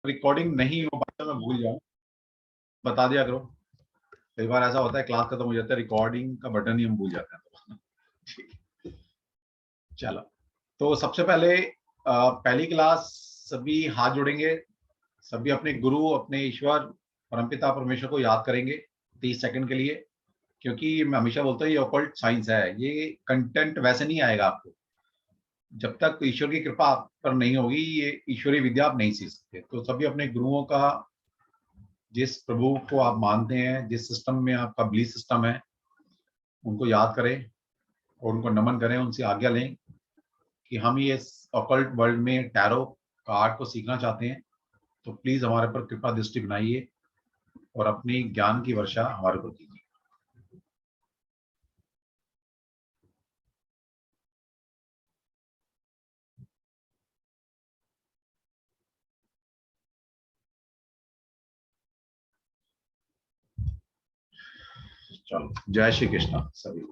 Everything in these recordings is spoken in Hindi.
रिकॉर्डिंग नहीं हो पाता, मैं भूल जाऊं, बता दिया करो। कई बार ऐसा होता है क्लास खत्म हो जाता है, रिकॉर्डिंग का बटन ही हम भूल जाते हैं तो ठीक है। चलो, तो सबसे पहले पहली क्लास, सभी हाथ जोड़ेंगे, सभी अपने गुरु, अपने ईश्वर परमपिता परमेश्वर को याद करेंगे 30 सेकंड के लिए। क्योंकि मैं हमेशा बोलता हूँ ये ऑकल्ट साइंस है, ये कंटेंट वैसे नहीं आएगा आपको जब तक ईश्वर की कृपा आप पर नहीं होगी, ये ईश्वरीय विद्या आप नहीं सीख सकते। तो सभी अपने गुरुओं का, जिस प्रभु को आप मानते हैं, जिस सिस्टम में आपका बिलीफ सिस्टम है, उनको याद करें और उनको नमन करें, उनसे आज्ञा लें कि हम ये ऑकल्ट वर्ल्ड में टैरो कार्ड को सीखना चाहते हैं, तो प्लीज हमारे पर कृपा दृष्टि बनाइए और अपनी ज्ञान की वर्षा हमारे ऊपर कीजिए। चलो, जय श्री कृष्णा सभी।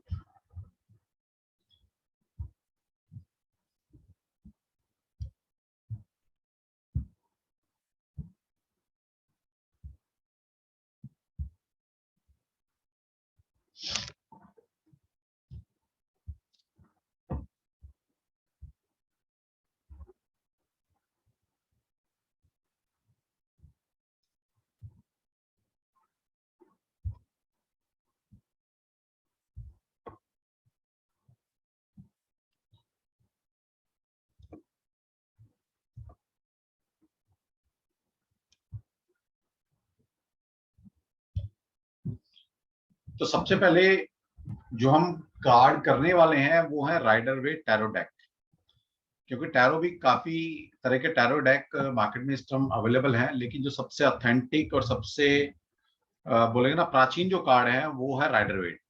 तो सबसे पहले जो हम कार्ड करने वाले हैं वो है राइडर वेट टैरो डेक। क्योंकि टैरो भी काफी तरह के टैरो डेक मार्केट में इस टाइम अवेलेबल हैं, लेकिन जो सबसे ऑथेंटिक और सबसे बोलेंगे ना प्राचीन जो कार्ड है वो है राइडर वेट।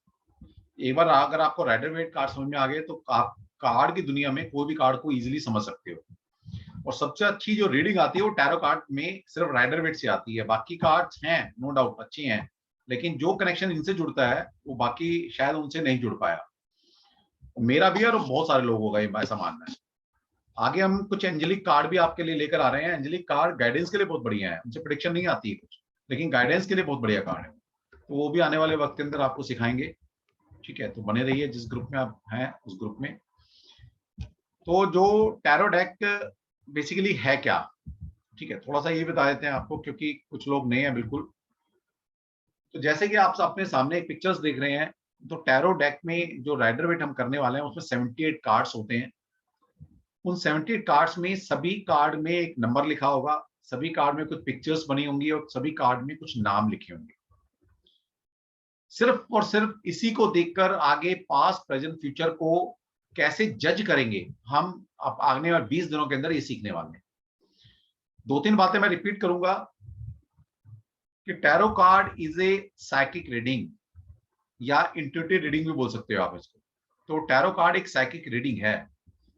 एक बार अगर आपको राइडर वेट कार्ड समझ में आ गए तो आप कार्ड की दुनिया में कोई भी कार्ड को इजीली समझ सकते हो। और सबसे अच्छी जो रीडिंग आती है वो टैरो कार्ड में सिर्फ राइडर वेट से आती है। बाकी कार्ड्स हैं नो डाउट अच्छे हैं, लेकिन जो कनेक्शन इनसे जुड़ता है वो बाकी शायद उनसे नहीं जुड़ पाया। मेरा भी और बहुत सारे लोगों का ये ऐसा मानना है। आगे हम कुछ एंजेलिक कार्ड भी आपके लिए लेकर आ रहे हैं। एंजेलिक कार्ड गाइडेंस के लिए बहुत बढ़िया है, उनसे प्रेडिक्शन नहीं आती है कुछ, लेकिन गाइडेंस के लिए बहुत बढ़िया कार्ड है। तो वो भी आने वाले वक्त के अंदर आपको सिखाएंगे। ठीक है, तो बने रहिए जिस ग्रुप में आप हैं उस ग्रुप में। तो जो टैरो डेक बेसिकली है क्या, ठीक है, थोड़ा सा ये बता देते हैं आपको क्योंकि कुछ लोग नए हैं बिल्कुल। तो जैसे कि आप अपने सामने एक पिक्चर्स देख रहे हैं, तो टैरो डेक में जो राइडर वेट हम करने वाले हैं उसमें 78 कार्ड्स होते हैं। उन 78 कार्ड्स में सभी कार्ड में एक नंबर लिखा होगा, सभी कार्ड में कुछ पिक्चर्स बनी होंगी और सभी कार्ड में कुछ नाम लिखे होंगे। सिर्फ और सिर्फ इसी को देखकर आगे पास्ट प्रेजेंट फ्यूचर को कैसे जज करेंगे हम अब आने वाले 20 दिनों के अंदर ये सीखने वाले हैं। 2-3 बातें मैं रिपीट करूंगा कि tarot card is a psychic reading या इंट्यूटिव रीडिंग भी बोल सकते हो आप इसको। तो टैरो कार्ड एक साइकिक रीडिंग है।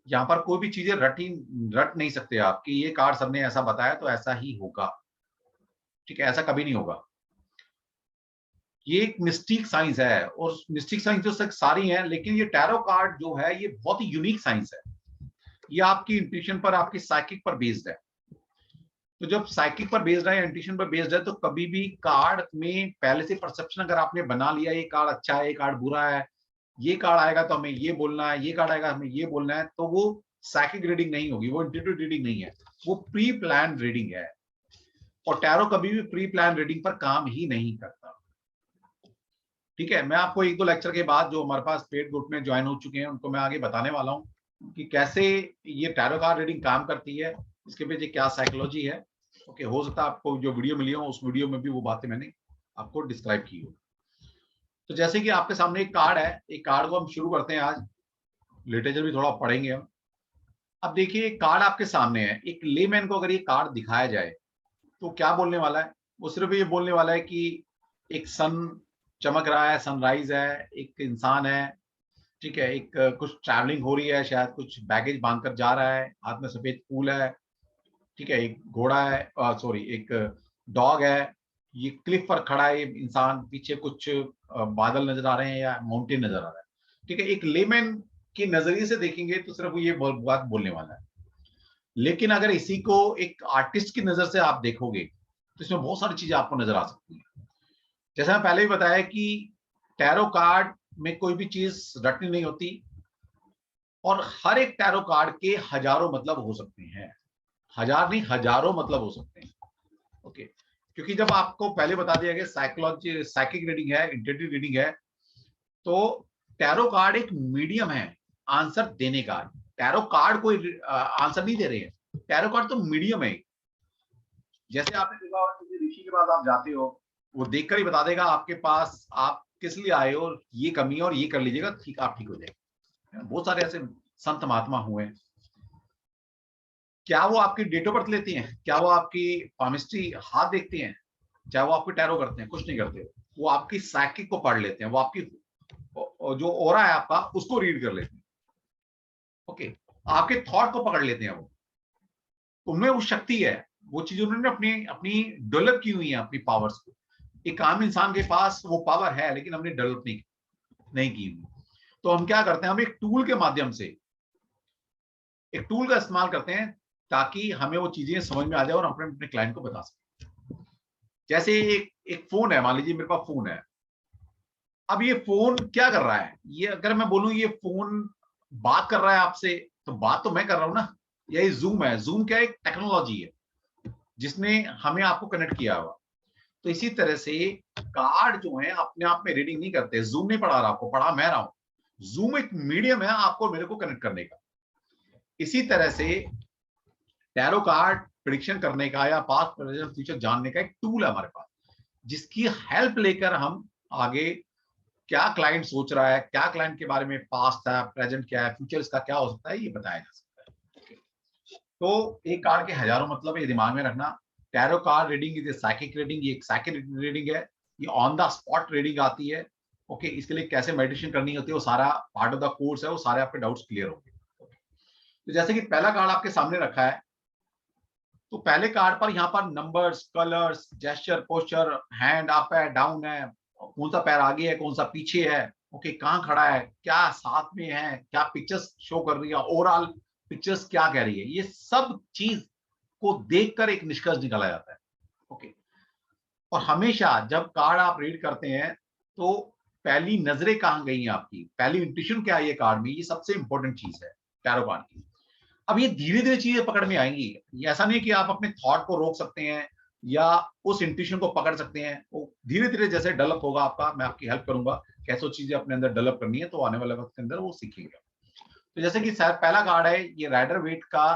यहाँ पर कोई भी चीजें रट नहीं सकते आप कि ये कार्ड सबने ऐसा बताया तो ऐसा ही होगा। ठीक है, ऐसा कभी नहीं होगा। ये एक मिस्टिक साइंस है और मिस्टिक साइंस तो सारी है, लेकिन ये टैरो कार्ड जो है ये बहुत ही यूनिक साइंस है। ये आपकी इंट्यूशन पर, आपकी साइकिक पर बेस्ड है। तो जब साइकिक पर बेस्ड है, इंट्यूशन पर बेस्ड है, तो कभी भी कार्ड में पहले से परसेप्शन अगर आपने बना लिया ये कार्ड अच्छा है, ये कार्ड बुरा है, ये कार्ड आएगा तो हमें ये बोलना है, ये कार्ड आएगा हमें ये बोलना है, तो वो साइकिक रीडिंग नहीं होगी, वो इंट्यूटिव रीडिंग नहीं है, वो प्री प्लान रीडिंग है। और टैरो कभी भी प्री प्लान रीडिंग पर काम ही नहीं करता। ठीक है, मैं आपको 1-2 लेक्चर के बाद जो हमारे पास पेड ग्रुप में ज्वाइन हो चुके हैं उनको मैं आगे बताने वाला हूँ कि कैसे ये टैरो कार्ड रीडिंग काम करती है, इसके पीछे क्या साइकोलॉजी है। ओके, हो सकता है आपको जो वीडियो मिली हो उस वीडियो में भी वो बातें मैंने आपको डिस्क्राइब की हो। तो जैसे कि आपके सामने एक कार्ड है, एक कार्ड को हम शुरू करते हैं आज, लिटरेचर भी थोड़ा पढ़ेंगे हम। अब देखिए एक कार्ड आपके सामने है, एक लेमैन को अगर ये कार्ड दिखाया जाए तो क्या बोलने वाला है? वो सिर्फ ये बोलने वाला है कि एक सन चमक रहा है, सनराइज है, एक इंसान है, ठीक है, एक कुछ ट्रैवलिंग हो रही है, शायद कुछ बैगेज बांधकर जा रहा है, हाथ में सफेद फूल है, ठीक है, एक घोड़ा है, सॉरी एक डॉग है, ये क्लिफ पर खड़ा है ये इंसान, पीछे कुछ बादल नजर आ रहे हैं या माउंटेन नजर आ रहा है। ठीक है, एक लेमैन के नजरिए से देखेंगे तो सिर्फ ये बात बोलने वाला है। लेकिन अगर इसी को एक आर्टिस्ट की नजर से आप देखोगे तो इसमें बहुत सारी चीजें आपको नजर आ सकती है। जैसे मैं पहले भी बताया कि टैरो कार्ड में कोई भी चीज रटनी नहीं होती, और हर एक टैरो कार्ड के हजारों मतलब हो सकते हैं, हजार नहीं हजारों मतलब हो सकते हैं। ओके, क्योंकि जब आपको पहले बता दिया गया साइकोलॉजी साइकिक रीडिंग है, इंट्यूटिव रीडिंग है, तो टैरो कार्ड एक मीडियम है आंसर देने का। टैरो कार्ड कोई आंसर नहीं दे रहे हैं, टैरो कार्ड तो मीडियम है। जैसे आपने देखा होगा किसी ऋषि के पास आप जाते हो, वो देखकर ही बता देगा आपके पास आप किस लिए आए हो, ये कमी है और ये कर लीजिएगा, ठीक आप ठीक हो जाएगा। बहुत सारे ऐसे संत महात्मा हुए। क्या वो आपकी डेट ऑफ बर्थ लेती हैं? क्या वो आपकी पामिस्ट्री हाथ देखती हैं? चाहे वो आपकी टैरो करते हैं? कुछ नहीं करते। वो आपकी साइकिक को पढ़ लेते हैं, वो आपकी जो ओरा है आपका उसको रीड कर लेते हैं। ओके, आपके थॉट को पकड़ लेते हैं। वो उनमें वो शक्ति है, वो चीज उन्होंने अपनी अपनी डेवलप की हुई है, अपनी पावर्स को। एक आम इंसान के पास वो पावर है लेकिन हमने डेवलप नहीं की हुई। तो हम क्या करते हैं, हम एक टूल के माध्यम से एक टूल का इस्तेमाल करते हैं ताकि हमें वो चीजें समझ में आ जाए और अपने अपने क्लाइंट को बता सकें। जैसे एक फोन है, मान लीजिए मेरे पास फोन है। अब ये फोन क्या कर रहा है, ये अगर मैं बोलूं ये फोन बात कर रहा है आपसे, तो बात तो मैं कर रहा हूं ना। यही जूम है, जूम क्या एक टेक्नोलॉजी है जिसने हमें आपको कनेक्ट किया हुआ। तो इसी तरह से कार्ड जो है अपने आप में रीडिंग नहीं करते, जूम नहीं पढ़ा रहा आपको, पढ़ा मैं रहा हूं। जूम एक मीडियम है आपको मेरे को कनेक्ट करने का। इसी तरह से टैरो कार्ड प्रिडिक्शन करने का या पास्ट प्रेजेंट फ्यूचर जानने का एक टूल है हमारे पास, जिसकी हेल्प लेकर हम आगे क्या क्लाइंट सोच रहा है, क्या क्लाइंट के बारे में पास्ट है, प्रेजेंट क्या है, फ्यूचर इसका क्या हो सकता है, ये बताया जा सकता है। तो एक कार्ड के हजारों मतलब है, ये दिमाग में रखना। Tarot card reading is psychic reading, ये एक साइकिक रीडिंग है, ये ऑन द स्पॉट रीडिंग आती है। ओके, इसके लिए कैसे मेडिटेशन करनी होती है वो सारा पार्ट ऑफ द कोर्स है, वो सारे आपके डाउट्स क्लियर होंगे। तो जैसे कि पहला कार्ड आपके सामने रखा है, तो पहले कार्ड पर यहाँ पर numbers, colours, gesture, posture, hand up है, डाउन है, कौन सा पैर आगे है, कौन सा पीछे है, ओके, कहाँ खड़ा है, क्या साथ में है, क्या पिक्चर्स शो कर रही है, ओवरऑल पिक्चर्स क्या कह रही है, ये सब चीज को देखकर एक निष्कर्ष निकाला जाता है। ओके, और हमेशा जब कार्ड आप रीड करते हैं तो पहली नजरें कहाँ गई हैं आपकी, पहली इंट्यूशन क्या है ये कार्ड में, ये सबसे इंपॉर्टेंट चीज है टैरो कार्ड की। अब ये धीरे धीरे चीजें पकड़ में आएंगी। ये ऐसा नहीं कि आप अपने थॉट को रोक सकते हैं या उस इंट्यूशन को पकड़ सकते हैं। वो धीरे धीरे जैसे डेवलप होगा आपका, मैं आपकी हेल्प करूंगा कैसे चीजें अपने अंदर डेवलप करनी है, तो आने वाले वक्त के अंदर वो सीखेंगे। तो जैसे कि सर पहला कार्ड है, ये राइडर वेट का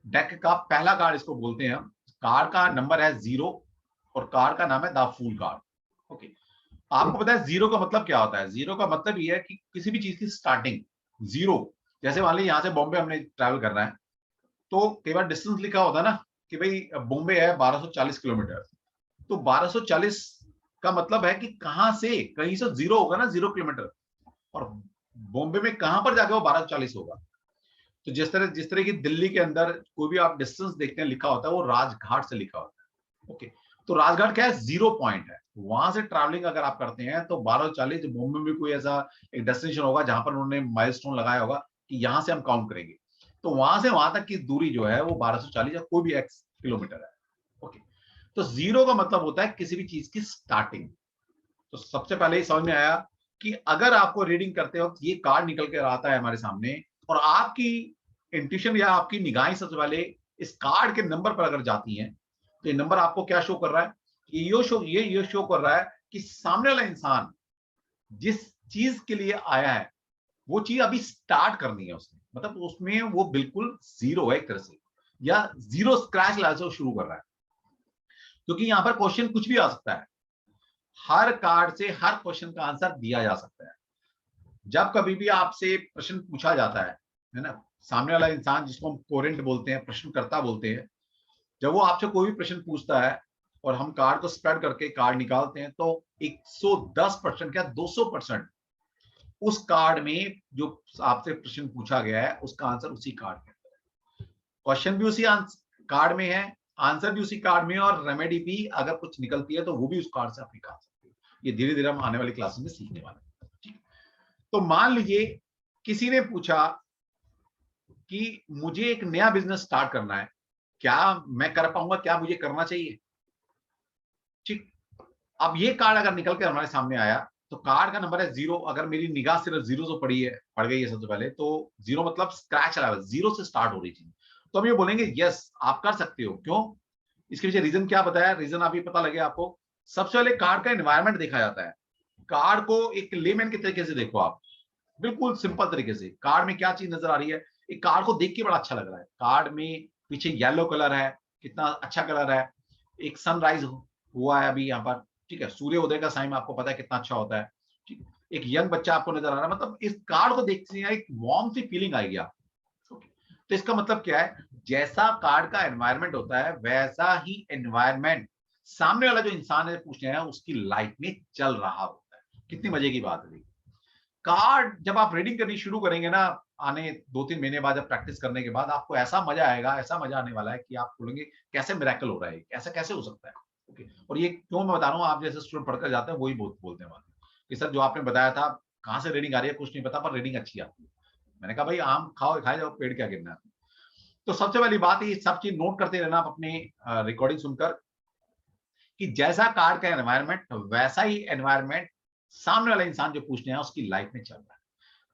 डेक का पहला कार्ड इसको बोलते हैं हम। कार्ड का नंबर है 0 और कार्ड का नाम है द फूल कार्ड। ओके, आपको पता है जीरो का मतलब क्या होता है? जीरो का मतलब ये है कि किसी भी चीज की स्टार्टिंग जीरो। जैसे मान लीजिए यहाँ से बॉम्बे हमने ट्रैवल करना है, तो कई बार डिस्टेंस लिखा होता है ना कि भाई बॉम्बे है 1240 किलोमीटर। तो 1240 का मतलब है कि कहां से, कहीं से जीरो होगा ना, 0 किलोमीटर, और बॉम्बे में कहां पर जाके वो 1240 होगा। तो जिस तरह की दिल्ली के अंदर कोई भी आप डिस्टेंस देखते हैं लिखा होता है, वो राजघाट से लिखा होता है। ओके, तो राजघाट क्या है? 0 पॉइंट है। वहां से ट्रैवलिंग अगर आप करते हैं तो 1240, बॉम्बे में कोई ऐसा एक डेस्टिनेशन होगा जहां पर उन्होंने माइलस्टोन लगाया होगा कि यहां से हम काउंट करेंगे। तो वहां से वहां तक की दूरी जो है वो 1240 या कोई भी एक्स किलोमीटर है। ओके, तो जीरो का मतलब होता है किसी भी चीज की स्टार्टिंग। तो सबसे पहले ही समझ में आया कि अगर आपको रीडिंग करते वक्त ये कार्ड निकल कर आता है हमारे सामने और आपकी इंट्यूशन या आपकी निगाहें सबसे पहले इस कार्ड के नंबर पर अगर जाती हैं, तो ये नंबर आपको क्या शो कर रहा है? ये शो कर रहा है कि सामने वाला इंसान जिस चीज के लिए आया है वो चीज अभी स्टार्ट करनी है उसने, मतलब उसमें वो बिल्कुल जीरो है एक तरह से, या जीरो स्क्रैच ला से शुरू कर रहा है। क्योंकि यहां पर क्वेश्चन कुछ भी आ सकता है, हर कार्ड से हर क्वेश्चन का आंसर दिया जा सकता है। जब कभी भी आपसे प्रश्न पूछा जाता है ना, सामने वाला इंसान जिसको हम कोरेंट बोलते हैं, प्रश्नकर्ता बोलते हैं, जब वो आपसे कोई भी प्रश्न पूछता है और हम कार्ड को स्प्रेड करके कार्ड निकालते हैं, तो 110% क्या 200% उस कार्ड में जो आपसे प्रश्न पूछा गया है उसका आंसर उसी कार्ड में, क्वेश्चन भी उसी कार्ड में है, आंसर भी उसी कार्ड में है, और रेमेडी भी अगर कुछ निकलती है तो वो भी उस कार्ड से आप निकाल सकते हो। ये धीरे धीरे हम आने वाली क्लास में सीखने वाले हैं। तो मान लीजिए किसी ने पूछा कि मुझे एक नया बिजनेस स्टार्ट करना है, क्या मैं कर पाऊंगा, क्या मुझे करना चाहिए? ठीक। अब ये कार्ड अगर निकल के हमारे सामने आया तो कार्ड का नंबर है 0। अगर मेरी निगाह सिर्फ 0 से पड़ गई है सबसे पहले, तो 0 मतलब स्क्रैच लेवल, 0 से स्टार्ट हो रही थी, तो हम ये बोलेंगे यस आप कर सकते हो। क्यों? इसके पीछे रीजन क्या बताया, रीजन अभी पता लगे आपको। सबसे पहले कार्ड का एनवायरनमेंट देखा जाता है। कार्ड को एक लेमैन के तरीके से देखो आप, बिल्कुल सिंपल तरीके से। कार्ड में क्या चीज नजर आ रही है? एक कार्ड को देख के बड़ा अच्छा लग रहा है। कार्ड में पीछे येलो कलर है, कितना अच्छा कलर है। एक सनराइज हुआ है अभी यहाँ पर, ठीक है, सूर्योदय का टाइम आपको पता है कितना अच्छा होता है। ठीक है? एक यंग बच्चा आपको नजर आ रहा है, मतलब इस कार्ड को देखते हैं एक वार्म सी फीलिंग आएगी आपको। तो इसका मतलब क्या है, जैसा कार्ड का एनवायरनमेंट होता है वैसा ही एनवायरनमेंट सामने वाला जो इंसान है पूछने हैं उसकी लाइफ में चल रहा होता है। कितनी मजे की बात है। कार्ड जब आप रीडिंग करनी शुरू करेंगे ना, आने 2-3 महीने बाद जब प्रैक्टिस करने के बाद आपको ऐसा मजा आएगा, ऐसा मजा आने वाला है कि आप बोलेंगे कैसे मिरेकल हो रहा है, कैसे कैसे हो सकता है। ओके, और ये क्यों मैं बता रहा हूँ, आप जैसे स्टूडेंट पढ़कर जाते हैं वही बोलते हैं कि सर जो आपने बताया था कहाँ से रीडिंग आ रही है कुछ नहीं पता, पर रीडिंग अच्छी आती है। मैंने कहा भाई आम खाओ खाए जाओ, पेड़ क्या गिरना है। तो सबसे पहली बात ये सब चीज नोट करते रहना आप अपने रिकॉर्डिंग सुनकर, कि जैसा कार्ड का एनवायरनमेंट वैसा ही एनवायरनमेंट सामने वाला इंसान जो पूछने हैं उसकी लाइफ में चल रहा है।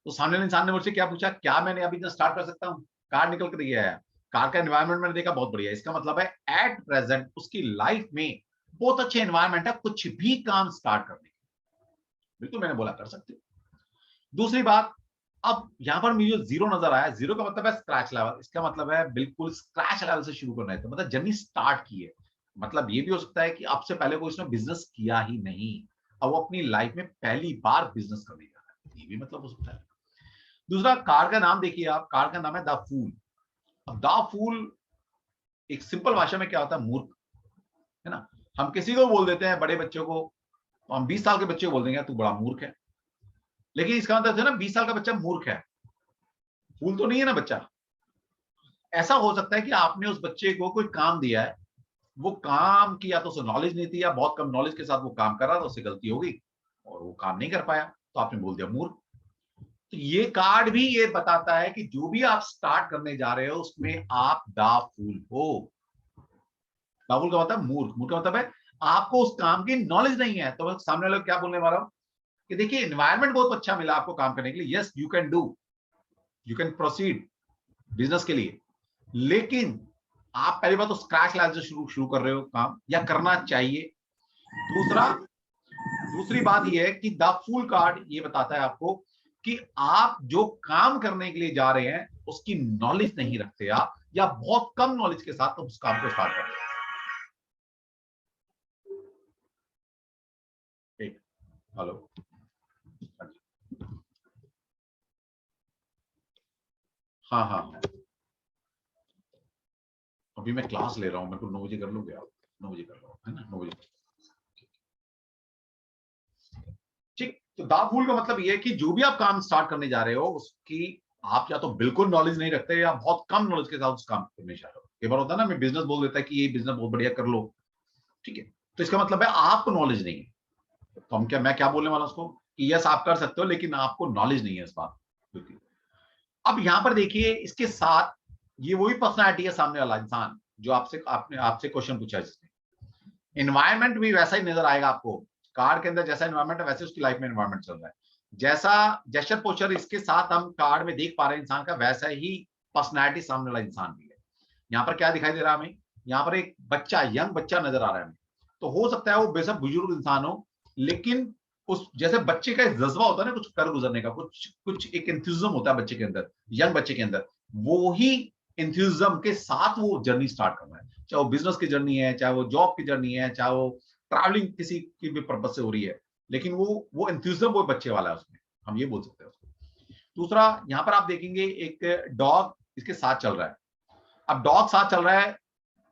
तो सामने वाले इंसान ने मुझसे क्या पूछा, क्या मैंने अभी बिजनेस स्टार्ट कर सकता हूँ? कार्ड निकल कर गया है, कार्ड का एनवायरनमेंट मैंने देखा बहुत बढ़िया है। इसका मतलब है एट प्रेजेंट उसकी लाइफ में बहुत अच्छे एनवायरनमेंट है कुछ भी काम स्टार्ट करने की। बिल्कुल मैंने बोला कर सकते हो। दूसरी बात, अब यहां पर मुझे 0 नजर आया, 0 का मतलब है स्क्रैच लेवल। इसका मतलब है बिल्कुल स्क्रैच लेवल से शुरू करना है, तो मतलब जर्नी स्टार्ट की है। मतलब ये भी हो सकता है कि आपसे पहले कोई इसने बिजनेस किया ही नहीं, अब वो अपनी लाइफ में पहली बार बिजनेस करने जा रहा है, ये भी मतलब हो सकता है। दूसरा, कार्ड का नाम देखिए आप, कार्ड का नाम है द फूल। अब द फूल एक सिंपल भाषा में क्या होता है, मूर्ख, है ना। हम किसी को बोल देते हैं, बड़े बच्चों को, तो हम 20 साल के बच्चे को बोल देंगे तू बड़ा मूर्ख है, लेकिन इसका मतलब है ना 20 साल का बच्चा मूर्ख है, फूल तो नहीं है ना बच्चा। ऐसा हो सकता है कि आपने उस बच्चे को कोई काम दिया है, वो काम की या तो उसे नॉलेज नहीं थी या बहुत कम नॉलेज के साथ वो काम कर रहा था, उससे गलती हो गई और वो काम नहीं कर पाया, तो आपने बोल दिया मूर्ख। तो ये कार्ड भी ये बताता है कि जो भी आप स्टार्ट करने जा रहे हो उसमें आप दाफूल हो। दाफूल का मतलब मूर्ख, मूर्ख का मतलब है आपको उस काम की नॉलेज नहीं है। तो मैं सामने वाले को क्या बोलने वाला हूं कि देखिए एनवायरनमेंट बहुत अच्छा मिला आपको काम करने के लिए, yes you can do, you can proceed business के लिए, लेकिन आप पहली बार तो स्क्रैच लेवल से शुरू शुरू कर रहे हो काम, या करना चाहिए। दूसरा, दूसरी बात यह है कि द फूल कार्ड ये बताता है आपको कि आप जो काम करने के लिए जा रहे हैं उसकी नॉलेज नहीं रखते आप, या बहुत कम नॉलेज के साथ उस काम को स्टार्ट कर रहे हैं। हेलो, हाँ हाँ हाँ, अभी मैं क्लास ले रहा हूँ, मेरे को 9 बजे कर लोगे आप? 9 बजे कर लो, है ना, 9 बजे। ठीक, तो दाफूल का मतलब ये है कि जो भी आप काम स्टार्ट करने जा रहे हो उसकी आप या तो बिल्कुल नॉलेज नहीं रखते या बहुत कम नॉलेज के साथ उस काम करने जा रहे हो। कई बार होता है ना, मैं बिजनेस बोल देता है कि ये बिजनेस बहुत बढ़िया कर लो, ठीक है, तो इसका मतलब है आपको नॉलेज नहीं है। तो हम क्या, मैं क्या बोलने वाला उसको कि यस आप कर सकते हो लेकिन आपको नॉलेज नहीं है इस बात की। अब यहां पर देखिए इसके साथ ये वही पर्सनैलिटी है सामने वाला इंसान जो आपसे आपने आपसे क्वेश्चन पूछा है, जिसने एनवायरनमेंट भी वैसा ही नजर आएगा आपको। कार्ड के अंदर जैसा एनवायरनमेंट है वैसे उसकी लाइफ में एनवायरनमेंट चल रहा है। जैसा जेस्चर पोस्चर इसके साथ हम कार्ड में देख पा रहे हैं इंसान का, वैसा ही पर्सनैलिटी सामने वाला इंसान भी है। यहाँ पर क्या दिखाई दे रहा है हमें, यहाँ पर एक बच्चा, यंग बच्चा नजर आ रहा है हमें। तो हो सकता है वो बेशक बुजुर्ग इंसान हो, लेकिन उस जैसे बच्चे का एक जज्बा होता है ना कुछ कर गुजरने का, कुछ कुछ एक एंथुसिज्म होता है बच्चे के अंदर, यंग बच्चे के अंदर, वो ही एंथुसिज्म के साथ वो जर्नी स्टार्ट कर रहा है। चाहे वो बिजनेस की जर्नी है, चाहे वो जॉब की जर्नी है, चाहे वो ट्रैवलिंग किसी की भी पर्पज से हो रही है, लेकिन वो एंथुसिज्म वो बच्चे वाला है उसमें, हम ये बोल सकते हैं उसको। दूसरा, यहाँ पर आप देखेंगे एक डॉग इसके साथ चल रहा है। अब डॉग साथ चल रहा है,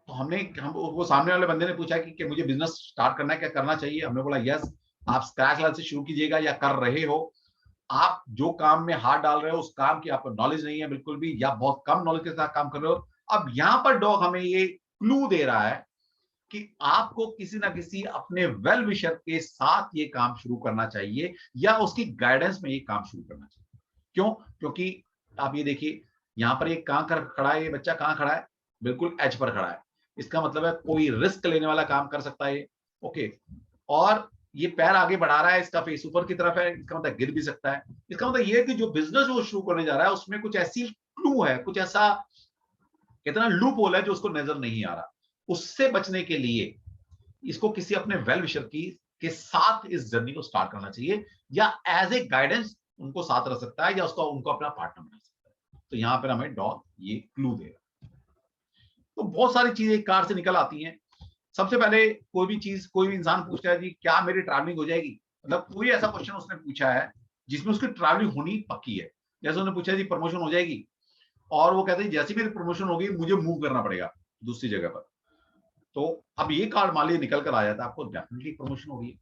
तो हम वो सामने वाले बंदे ने पूछा कि मुझे बिजनेस स्टार्ट करना है, क्या करना चाहिए? हमने बोला यस आप स्क्रैच लेवल से शुरू कीजिएगा या कर रहे हो। आप जो काम में हाथ डाल रहे हो उस काम की आपको नॉलेज नहीं है बिल्कुल भी, या बहुत कम नॉलेज के साथ काम कर रहे हो। अब यहां पर डॉग हमें ये क्लू दे रहा है कि आपको किसी ना किसी अपने वेल विशर के साथ ये काम शुरू करना चाहिए, या उसकी गाइडेंस में ये काम शुरू करना चाहिए। क्यों? क्योंकि आप ये देखिए यहाँ पर ये कहाँ कर खड़ा है, ये बच्चा कहाँ खड़ा है, बिल्कुल एज पर खड़ा है। इसका मतलब है कोई रिस्क लेने वाला काम कर सकता है ये। ओके, और ये पैर आगे बढ़ा रहा है, इसका फेस ऊपर की तरफ है, इसका मतलब गिर भी सकता है। इसका मतलब ये है कि जो बिजनेस वो शुरू करने जा रहा है उसमें कुछ ऐसी क्लू है, कुछ ऐसा कितना लूप होल है जो उसको नजर नहीं आ रहा। उससे बचने के लिए इसको किसी अपने वेल विशर की के साथ इस जर्नी को स्टार्ट करना चाहिए, या एज ए गाइडेंस उनको साथ रह सकता है, या उसको उनको अपना पार्टनर बना सकता है। तो यहां पर हमें डॉग ये क्लू देगा। तो बहुत सारी चीजें कार से निकल आती हैं। सबसे पहले कोई भी चीज, कोई भी इंसान पूछता है जी क्या मेरी ट्रैवलिंग हो जाएगी, मतलब कोई ऐसा क्वेश्चन उसने पूछा है जिसमें उसकी ट्रैवलिंग होनी पक्की है। जैसे उन्होंने पूछा जी प्रमोशन हो जाएगी, और वो कहते हैं जैसे मेरी प्रमोशन होगी मुझे मूव करना पड़ेगा दूसरी जगह पर। तो अब ये कार्ड मान लीजिए निकल कर आ जाता है, आपको डेफिनेटली प्रमोशन होगी।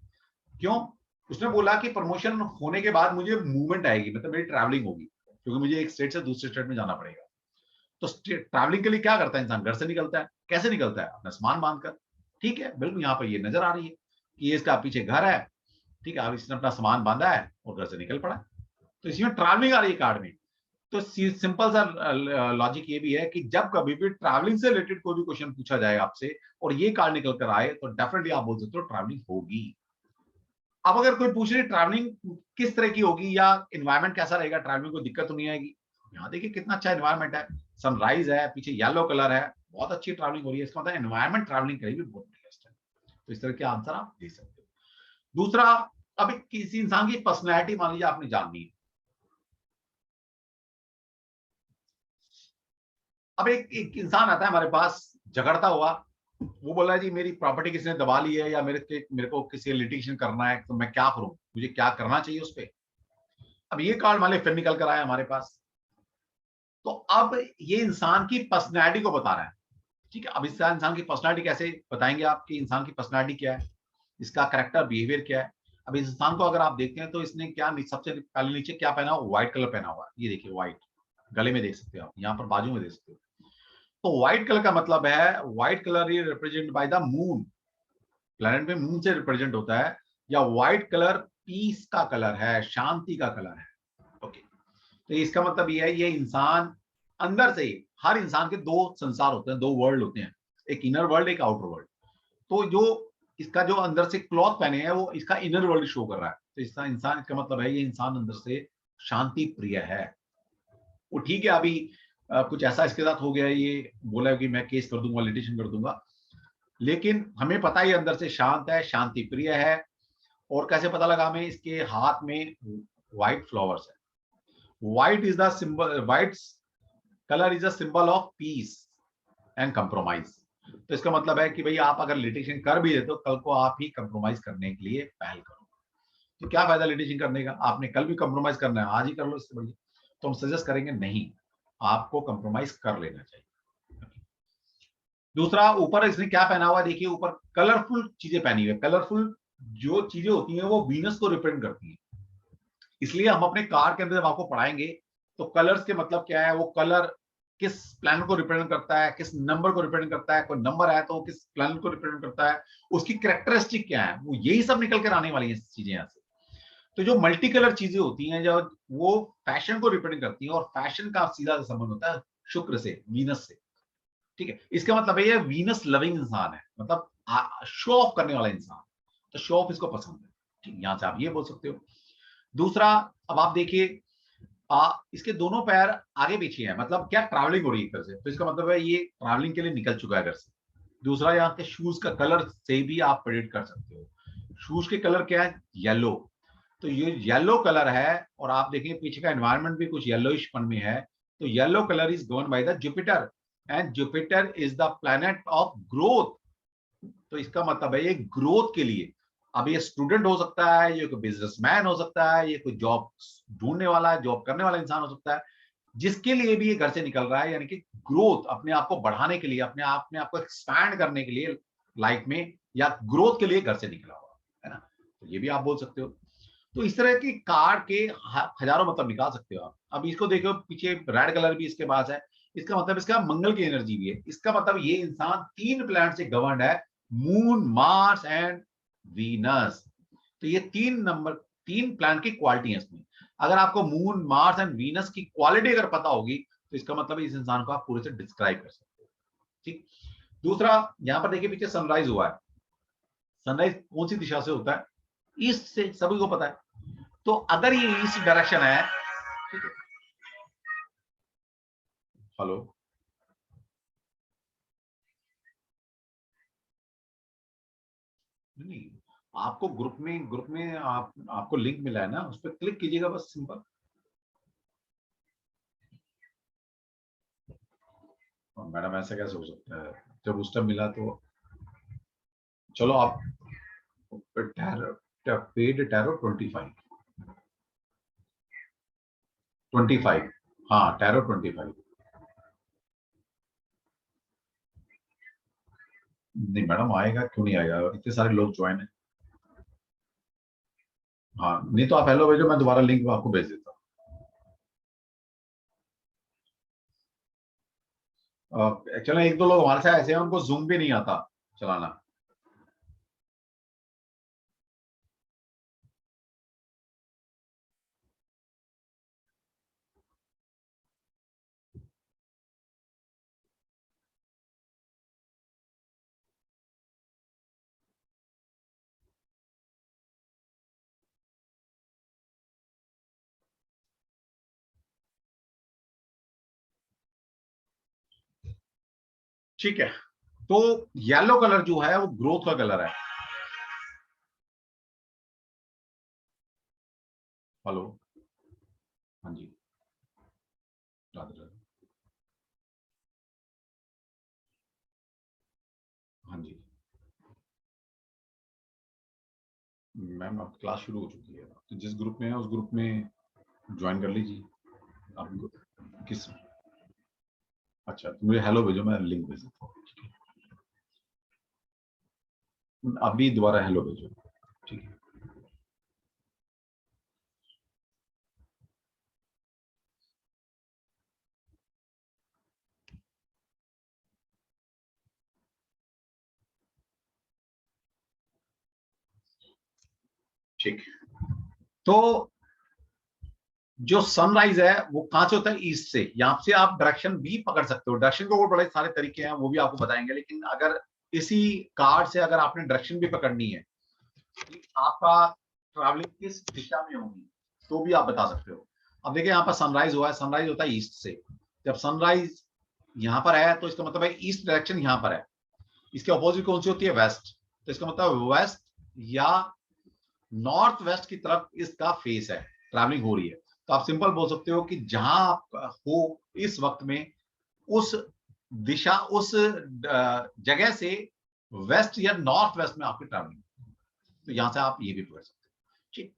क्यों? उसने बोला कि प्रमोशन होने के बाद मुझे मूवमेंट आएगी, मतलब मेरी ट्रैवलिंग होगी, क्योंकि मुझे एक स्टेट से दूसरे स्टेट में जाना पड़ेगा। तो ट्रैवलिंग के लिए क्या करता है इंसान, घर से निकलता है। कैसे निकलता है? अपना सामान बांधकर। ठीक है, बिल्कुल यहाँ पर ये नजर आ रही है कि ये इसका पीछे घर है। ठीक है, अब इसने अपना सामान बांधा है और घर से निकल पड़ा। तो इसमें ट्रैवलिंग आ रही है कार्ड में। तो सिंपल सा लॉजिक ये भी है कि जब कभी भी ट्रैवलिंग से रिलेटेड कोई भी क्वेश्चन पूछा जाए आपसे और ये कार्ड निकल कर आए, तो डेफिनेटली आप बोल सकते हो ट्रैवलिंग होगी। अब अगर कोई पूछ रही ट्रैवलिंग किस तरह की होगी या एनवायरमेंट कैसा रहेगा, ट्रैवलिंग को दिक्कत तो नहीं आएगी। यहाँ देखिए कितना अच्छा एनवायरमेंट है, सनराइज है, पीछे येलो कलर है, बहुत अच्छी ट्रैवलिंग हो रही है। इसका मतलब एनवायरमेंट ट्रैवलिंग के लिए भी बहुत बेस्ट है। तो इस तरह के आंसर आप दे सकते हो। दूसरा, अब किसी इंसान की पर्सनैलिटी मान लीजिए आपने जाननी है। अब एक इंसान आता है हमारे पास झगड़ता हुआ, वो बोल रहा है जी मेरी प्रॉपर्टी किसने दबा ली है, या मेरे को किसी लिटिगेशन करना है, तो मैं क्या करूं, मुझे क्या करना चाहिए उस पर। अब ये कार्ड मान लीजिए फिर निकल कर आया हमारे पास। तो अब ये इंसान की पर्सनैलिटी को बता रहा है। ठीक है, अब इसका इंसान की पर्सनैलिटी कैसे बताएंगे आप कि इंसान की पर्सनैलिटी क्या है, इसका करेक्टर बिहेवियर क्या है। अब इस इंसान को अगर आप देखते हैं तो इसने क्या सबसे पहले नीचे क्या पहना हुआ, व्हाइट कलर पहना हुआ है। ये देखिए व्हाइट, गले में देख सकते हो आप, यहाँ पर बाजू में देख सकते हो। तो व्हाइट कलर का मतलब है, व्हाइट कलर ये represent by the moon, planet में मून से रिप्रेजेंट होता है, या व्हाइट कलर पीस का कलर है, शांति का कलर है। ओके, तो इसका मतलब ये है, ये इंसान अंदर से ही, हर इंसान के दो संसार होते हैं, दो वर्ल्ड होते हैं, एक इनर वर्ल्ड, एक आउटर वर्ल्ड। तो जो इसका जो अंदर से क्लॉथ पहने हैं वो इसका इनर वर्ल्ड शो कर रहा है। तो इसका इंसान, इसका मतलब है ये इंसान अंदर से शांति प्रिय है। वो ठीक है, अभी कुछ ऐसा इसके साथ हो गया है, ये बोला है कि मैं केस कर दूंगा, लिटिगेशन कर दूंगा, लेकिन हमें पता ही अंदर से शांत है, शांति प्रिय है। और कैसे पता लगा हमें, इसके हाथ में व्हाइट फ्लावर्स है। White is the symbol, white colour is a symbol of peace and compromise. तो इसका मतलब है कि भाई आप अगर लिटिगेशन कर भी देते हो, कल को आप ही कंप्रोमाइज करने के लिए पहल करो। तो क्या फायदा लिटिगेशन करने का, आपने कल भी कंप्रोमाइज करना है, आज ही कर लो इससे बढ़िया। तो हम सजेस्ट करेंगे नहीं, आपको कंप्रोमाइज कर लेना चाहिए। दूसरा, ऊपर इसने क्या पहना हुआ है, देखिए ऊपर कलरफुल चीजें पहनी हुई है। कलरफुल जो चीजें होती हैं वो वीनस को रिप्रेजेंट करती हैं। इसलिए हम अपने कार के अंदर जब आपको पढ़ाएंगे तो कलर्स के मतलब क्या है, वो कलर किस प्लैनेट को रिप्रेजेंट करता है, किस नंबर को रिप्रेजेंट करता है, कोई नंबर है तो किस प्लैनेट को रिप्रेजेंट करता है, उसकी कैरेक्टरिस्टिक क्या है, वो यही सब निकल कर आने वाली है चीजें यहाँ से। तो जो मल्टी कलर चीजें होती हैं, जो वो फैशन को रिप्रेजेंट करती हैं, और फैशन का सीधा संबंध होता है शुक्र से, वीनस से। ठीक है, इसका मतलब है ये वीनस लविंग इंसान है, मतलब शो ऑफ करने वाला इंसान। तो शो ऑफ इसको पसंद है। ठीक, यहां से आप ये बोल सकते हो। दूसरा, अब आप देखिए इसके दोनों पैर आगे पीछे हैं, मतलब क्या ट्रैवलिंग हो रही है एक तरह से। तो इसका मतलब है ये ट्रैवलिंग के लिए निकल चुका है घर से। दूसरा, यहाँ के शूज का कलर से भी आप प्रेडिक्ट कर सकते हो। शूज के कलर क्या है, येलो। तो ये येलो कलर है, और आप देखिए पीछे का एनवायरनमेंट भी कुछ येलोइश पन में है। तो yellow colour is govern by the Jupiter, and Jupiter is the planet of growth. तो इसका मतलब है ये ग्रोथ के लिए, अब ये स्टूडेंट हो सकता है, ये कोई बिजनेसमैन हो सकता है, ये कोई जॉब ढूंढने वाला, जॉब करने वाला इंसान हो सकता है, जिसके लिए भी ये घर से निकल रहा है, यानी कि ग्रोथ, अपने आप को बढ़ाने के लिए, अपने आप में आपको एक्सपैंड करने के लिए लाइफ में, या ग्रोथ के लिए घर से निकला हुआ है ना। तो ये भी आप बोल सकते हो। तो इस तरह की कार्ड के हजारों मतलब निकाल सकते हो आप। अब इसको देखो, पीछे रेड कलर भी इसके पास है, इसका मतलब इसका मंगल की एनर्जी भी है। इसका मतलब ये इंसान तीन प्लैनेट से गवर्नड है, मून, मार्स एंड वीनस। तो ये तीन प्लैनेट की क्वालिटी है इसमें। अगर आपको मून, मार्स एंड वीनस की क्वालिटी अगर पता होगी, तो इसका मतलब इस इंसान को आप पूरे से डिस्क्राइब कर सकते हो। ठीक। दूसरा, यहां पर देखिए पीछे सनराइज हुआ है। सनराइज कौन सी दिशा से होता है? ईस्ट से, सभी को पता है। तो अगर ये ईस्ट डायरेक्शन है, ठीक है, हेलो, नहीं, आपको ग्रुप में आपको लिंक मिला है ना, उस पर क्लिक कीजिएगा बस, सिंपल। मैडम ऐसा कैसे हो सकता है, जब उस टाइम मिला तो। चलो आप पेड टैरो 25, हाँ टैरो 25। नहीं मैडम, आएगा क्यों नहीं आएगा, इतने सारे लोग ज्वाइन है। हाँ, नहीं तो आप हेलो भेजो, मैं दोबारा लिंक आपको भेज देता हूँ। एक्चुअली एक दो लोग हमारे साथ ऐसे हैं, उनको जूम भी नहीं आता चलाना। ठीक है, तो येलो कलर जो है वो ग्रोथ का कलर है। हेलो, हाँ जी, राधे राधे। हाँ जी मैम, अब क्लास शुरू हो चुकी है, तो जिस ग्रुप में है उस ग्रुप में ज्वाइन कर लीजिए। आप किस, अच्छा तो मुझे हेलो भेजो, मैं लिंक भेज देता हूँ। अभी दोबारा हेलो भेजो, ठीक है। ठीक, तो जो सनराइज है वो कहां से होता है? ईस्ट से। यहां से आप डायरेक्शन भी पकड़ सकते हो, डायरेक्शन के वो बड़े सारे तरीके हैं, वो भी आपको बताएंगे। लेकिन अगर इसी कार्ड से अगर आपने डायरेक्शन भी पकड़नी है कि आपका ट्रैवलिंग किस दिशा में होगी, तो भी आप बता सकते हो। अब देखिए यहाँ पर सनराइज हुआ है, सनराइज होता है ईस्ट से। जब सनराइज यहाँ पर है तो इसका मतलब है ईस्ट डायरेक्शन यहाँ पर है। इसके अपोजिट कौन सी होती है? वेस्ट। तो इसका मतलब वेस्ट या नॉर्थ वेस्ट की तरफ इसका फेस है, ट्रैवलिंग हो रही है। तो आप सिंपल बोल सकते हो कि जहां आप हो इस वक्त में, उस दिशा, उस जगह से वेस्ट या नॉर्थ वेस्ट में आपकी ट्रैवलिंग। तो यहां से आप ये भी पढ़ सकते हैं। ठीक,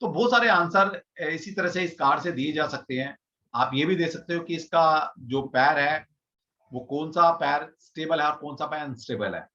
तो बहुत सारे आंसर इसी तरह से इस कार्ड से दिए जा सकते हैं। आप ये भी दे सकते हो कि इसका जो पैर है वो कौन सा पैर स्टेबल है और कौन सा पैर अनस्टेबल है।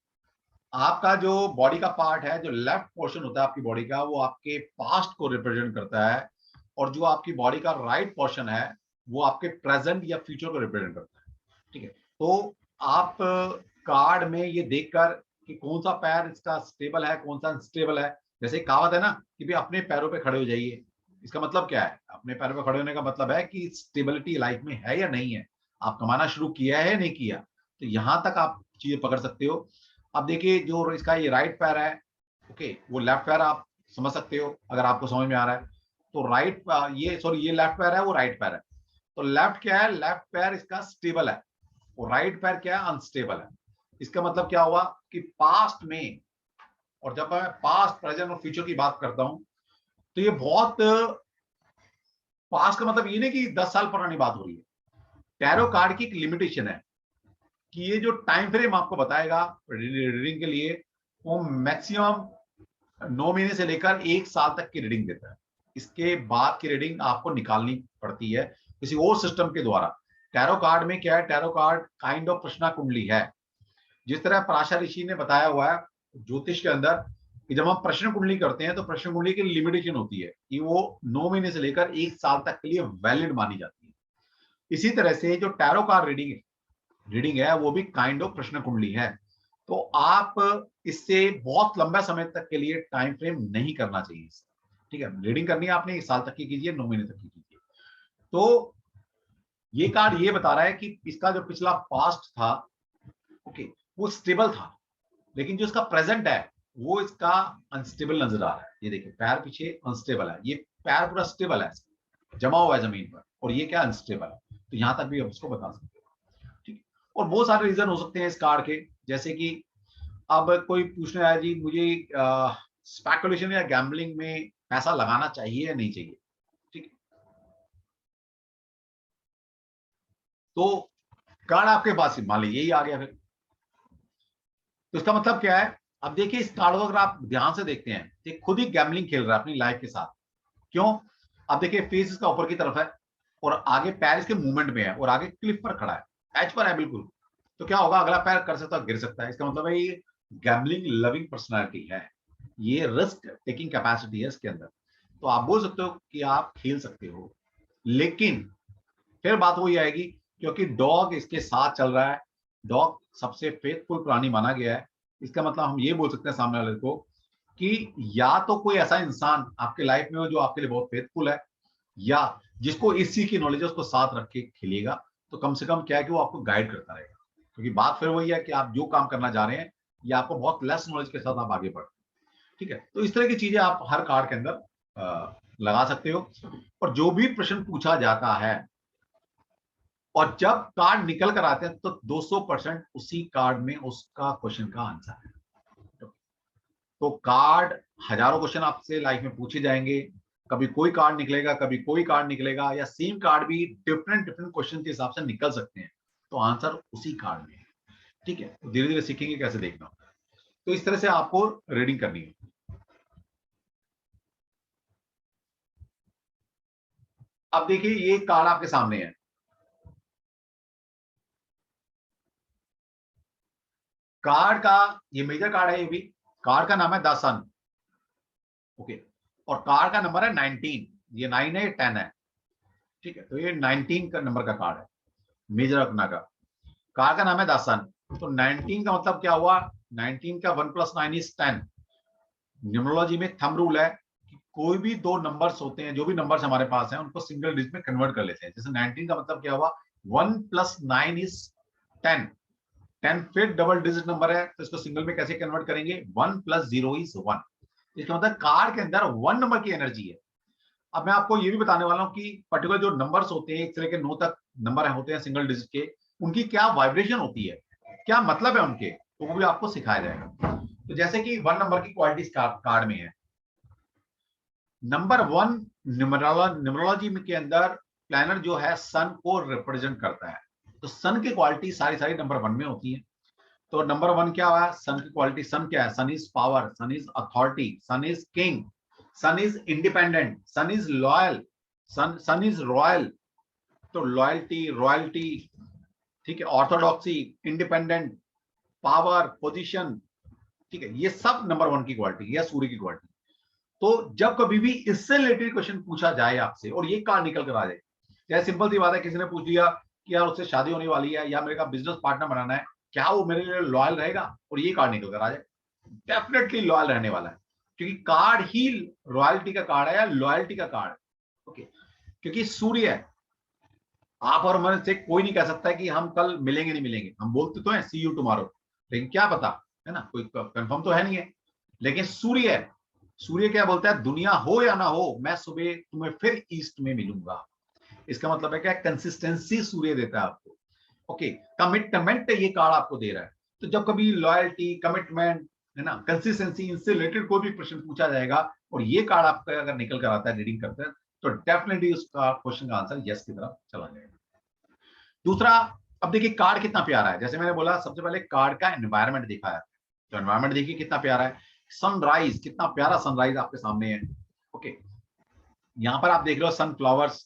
आपका जो बॉडी का पार्ट है, जो लेफ्ट पोर्शन होता है आपकी बॉडी का, वो आपके पास्ट को रिप्रेजेंट करता है। और जो आपकी बॉडी का राइट पोर्शन है वो आपके प्रेजेंट या फ्यूचर को रिप्रेजेंट करता है। ठीक है, तो आप कार्ड में ये देखकर कि कौन सा पैर इसका स्टेबल है, कौन सा अनस्टेबल है। जैसे कहावत है ना कि भाई अपने पैरों पे खड़े हो जाइए। इसका मतलब क्या है? अपने पैरों पे खड़े होने का मतलब है कि स्टेबिलिटी लाइफ में है या नहीं है, आप कमाना शुरू किया है या नहीं किया। तो यहां तक आप चीजें पकड़ सकते हो। अब देखिए जो इसका ये राइट पैर है, ओके, वो लेफ्ट पैर आप समझ सकते हो अगर आपको समझ में आ रहा है। तो राइट, ये सॉरी, ये लेफ्ट पैर है, वो राइट पैर है। तो लेफ्ट क्या है? लेफ्ट पैर इसका स्टेबल है, और राइट पैर क्या है? अनस्टेबल है। इसका मतलब क्या हुआ कि पास्ट में, और जब मैं पास्ट, प्रेजेंट और फ्यूचर की बात करता हूं तो ये बहुत पास्ट का मतलब ये नहीं कि 10 साल पुरानी बात हो रही है। टैरो कार्ड की एक लिमिटेशन है कि ये जो टाइम फ्रेम आपको बताएगा रीडिंग के लिए, वो मैक्सिमम 9 महीने से लेकर 1 साल तक की रीडिंग देता है। इसके बाद की रीडिंग आपको निकालनी पड़ती है किसी और सिस्टम के द्वारा। टैरो कार्ड में क्या है? टैरो कार्ड काइंड ऑफ प्रश्ना कुंडली है। जिस तरह पराशर ऋषि ने बताया हुआ है ज्योतिष के अंदर कि जब हम प्रश्न कुंडली करते हैं तो प्रश्न कुंडली की लिमिटेशन होती है कि वो 9 महीने से लेकर 1 साल तक के लिए वैलिड मानी जाती है। इसी तरह से जो टैरो कार्ड रीडिंग है वो भी काइंड ऑफ प्रश्न कुंडली है। तो आप इससे बहुत लंबा समय तक के लिए टाइम फ्रेम नहीं करना चाहिए। ठीक है, रीडिंग करनी है आपने 1 साल तक की कीजिए, 9 महीने तक की कीजिए। तो ये कार्ड ये बता रहा है कि इसका जो पिछला पास्ट था, ओके, वो स्टेबल था, लेकिन जो इसका प्रेजेंट है वो इसका अनस्टेबल नजर आ रहा है। ये देखिए पैर पीछे अनस्टेबल है, ये पैर पूरा स्टेबल है, जमा हुआ है जमीन पर, और ये क्या अनस्टेबल है। तो यहां तक भी आप उसको बता सकते हो, ठीक है। और बहुत सारे रीजन हो सकते हैं इस कार्ड के, जैसे कि अब कोई पूछने आया जी मुझे स्पेकुलेशन या गैम्बलिंग में पैसा लगाना चाहिए या नहीं चाहिए, ठीक है। तो कार्ड आपके पास मान लीजिए यही आ गया फिर, तो इसका मतलब क्या है। अब देखिए इस कार्ड को अगर आप ध्यान से देखते हैं, ये खुद ही गैम्बलिंग खेल रहा है अपनी लाइफ के साथ। क्यों? अब देखिए फेस इसका ऊपर की तरफ है, और आगे पैर इसके मूवमेंट में है, और आगे क्लिफ पर खड़ा है, एज पर है बिल्कुल। तो क्या होगा, अगला पैर कर सकता है, गिर सकता है। इसका मतलब है ये गैम्बलिंग लविंग पर्सनैलिटी है, ये रिस्क टेकिंग कैपेसिटी है इसके अंदर। तो आप बोल सकते हो कि आप खेल सकते हो, लेकिन फिर बात वही आएगी, क्योंकि डॉग इसके साथ चल रहा है, डॉग सबसे फेथफुल प्राणी माना गया है। इसका मतलब हम ये बोल सकते हैं सामने वाले को कि या तो कोई ऐसा इंसान आपके लाइफ में हो जो आपके लिए बहुत फेथफुल है, या जिसको इस चीज की नॉलेज है उसको साथ रख के खेलिएगा, तो कम से कम क्या है कि वो आपको गाइड करता रहेगा। क्योंकि बात फिर वही है कि आप जो काम करना चाह रहे हैं, या आपको बहुत लेस नॉलेज के साथ आप आगे बढ़, ठीक है। तो इस तरह की चीजें आप हर कार्ड के अंदर लगा सकते हो, और जो भी प्रश्न पूछा जाता है, और जब कार्ड निकल कर आते हैं, तो 200% उसी कार्ड में उसका क्वेश्चन का आंसर है। तो कार्ड हजारों क्वेश्चन आपसे लाइफ में पूछे जाएंगे, कभी कोई कार्ड निकलेगा, कभी कोई कार्ड निकलेगा, या सेम कार्ड भी डिफरेंट डिफरेंट क्वेश्चन के हिसाब से निकल सकते हैं, तो आंसर उसी कार्ड में है, ठीक है। तो धीरे धीरे सीखेंगे कैसे देखना। तो इस तरह से आपको रीडिंग करनी है। अब देखिए ये कार्ड आपके सामने है, कार्ड का ये मेजर कार्ड है, ये भी कार्ड का नाम है द सन, ओके। और कार्ड का नंबर है 19, ये 9 है, ये 10 है, ठीक है। तो ये 19 का नंबर का कार्ड है, मेजर रखना का। कार्ड का नाम है द सन। तो 19 का मतलब क्या हुआ, 19 का 1 + 9 = 10। न्यूमरोलॉजी में थंब रूल है कि कोई भी दो नंबर्स होते हैं, जो भी नंबर्स हमारे पास हैं, उनको सिंगल डिजिट में कन्वर्ट कर लेते हैं। जैसे 19 का मतलब क्या हुआ, 1 + 9 = 10। 10 फिर डबल डिजिट नंबर है, तो इसको सिंगल में कैसे कन्वर्ट करेंगे, 1 + 0 = 1। इसका मतलब कार्ड के अंदर 1 नंबर की एनर्जी है। अब मैं आपको ये भी बताने वाला हूँ कि पर्टिकुलर जो नंबर्स होते हैं, 1 से लेकर 9 तक नंबर होते हैं सिंगल डिजिट के, उनकी क्या वाइब्रेशन होती है, क्या मतलब है उनके, तो वो भी आपको सिखाया जाएगा। तो जैसे कि 1 नंबर की क्वालिटी कार्ड में है, नंबर 1 न्यूमरोलॉजी के अंदर प्लानर जो है सन को रिप्रेजेंट करता है। तो सन की क्वालिटी सारी सारी नंबर 1 में होती है। तो नंबर 1 क्या हुआ, सन की क्वालिटी, सन क्या है, sun is power, sun is authority, sun is king, sun is independent, sun is loyal, sun is royal. तो लॉयल्टी, रॉयल्टी, ठीक है, ऑर्थोडॉक्सी, इंडिपेंडेंट, पावर, पोजीशन, ठीक है, ये सब नंबर 1 की क्वालिटी, या सूर्य की क्वालिटी। तो जब कभी भी इससे रिलेटेड क्वेश्चन पूछा जाए आपसे, और ये कार्ड निकल कर आ जाए, जैसे सिंपल सी बात है, किसी ने पूछ लिया कि यार उससे शादी होने वाली है, या मेरे का बिजनेस पार्टनर बनाना है, क्या वो मेरे लिए लॉयल रहेगा, और ये कार्ड निकल कर आ जाए, डेफिनेटली लॉयल रहने वाला है। क्योंकि कार्ड ही रॉयल्टी का कार्ड है, या लॉयल्टी का कार्ड, ओके। क्योंकि सूर्य है, आप और मैं से कोई नहीं कह सकता है कि हम कल मिलेंगे नहीं मिलेंगे, हम बोलते तो हैं सी यू टुमारो, लेकिन क्या पता, है ना, कोई कंफर्म तो है नहीं है। लेकिन सूर्य है, सूर्य क्या बोलता है, दुनिया हो या ना हो, मैं सुबह तुम्हें फिर ईस्ट में मिलूंगा। इसका मतलब है क्या, कंसिस्टेंसी सूर्य देता है आपको, ओके। कमिटमेंट ये कार्ड आपको दे रहा है। तो जब कभी लॉयल्टी, कमिटमेंट, है ना, कंसिस्टेंसी, इनसे रिलेटेड कोई भी प्रश्न पूछा जाएगा, और ये कार्ड आपका अगर निकल कर आता है रीडिंग करते हैं, तो डेफिनेटली उसका क्वेश्चन का आंसर यस की तरफ चला जाएगा। दूसरा, अब देखिए कार्ड कितना प्यारा है। जैसे मैंने बोला, सबसे पहले कार्ड का एनवायरनमेंट देखा है, तो एनवायरनमेंट देखिए कितना प्यारा है। सनराइज, कितना प्यारा सनराइज आपके सामने है, ओके। यहाँ पर आप देख रहे हो सनफ्लावर्स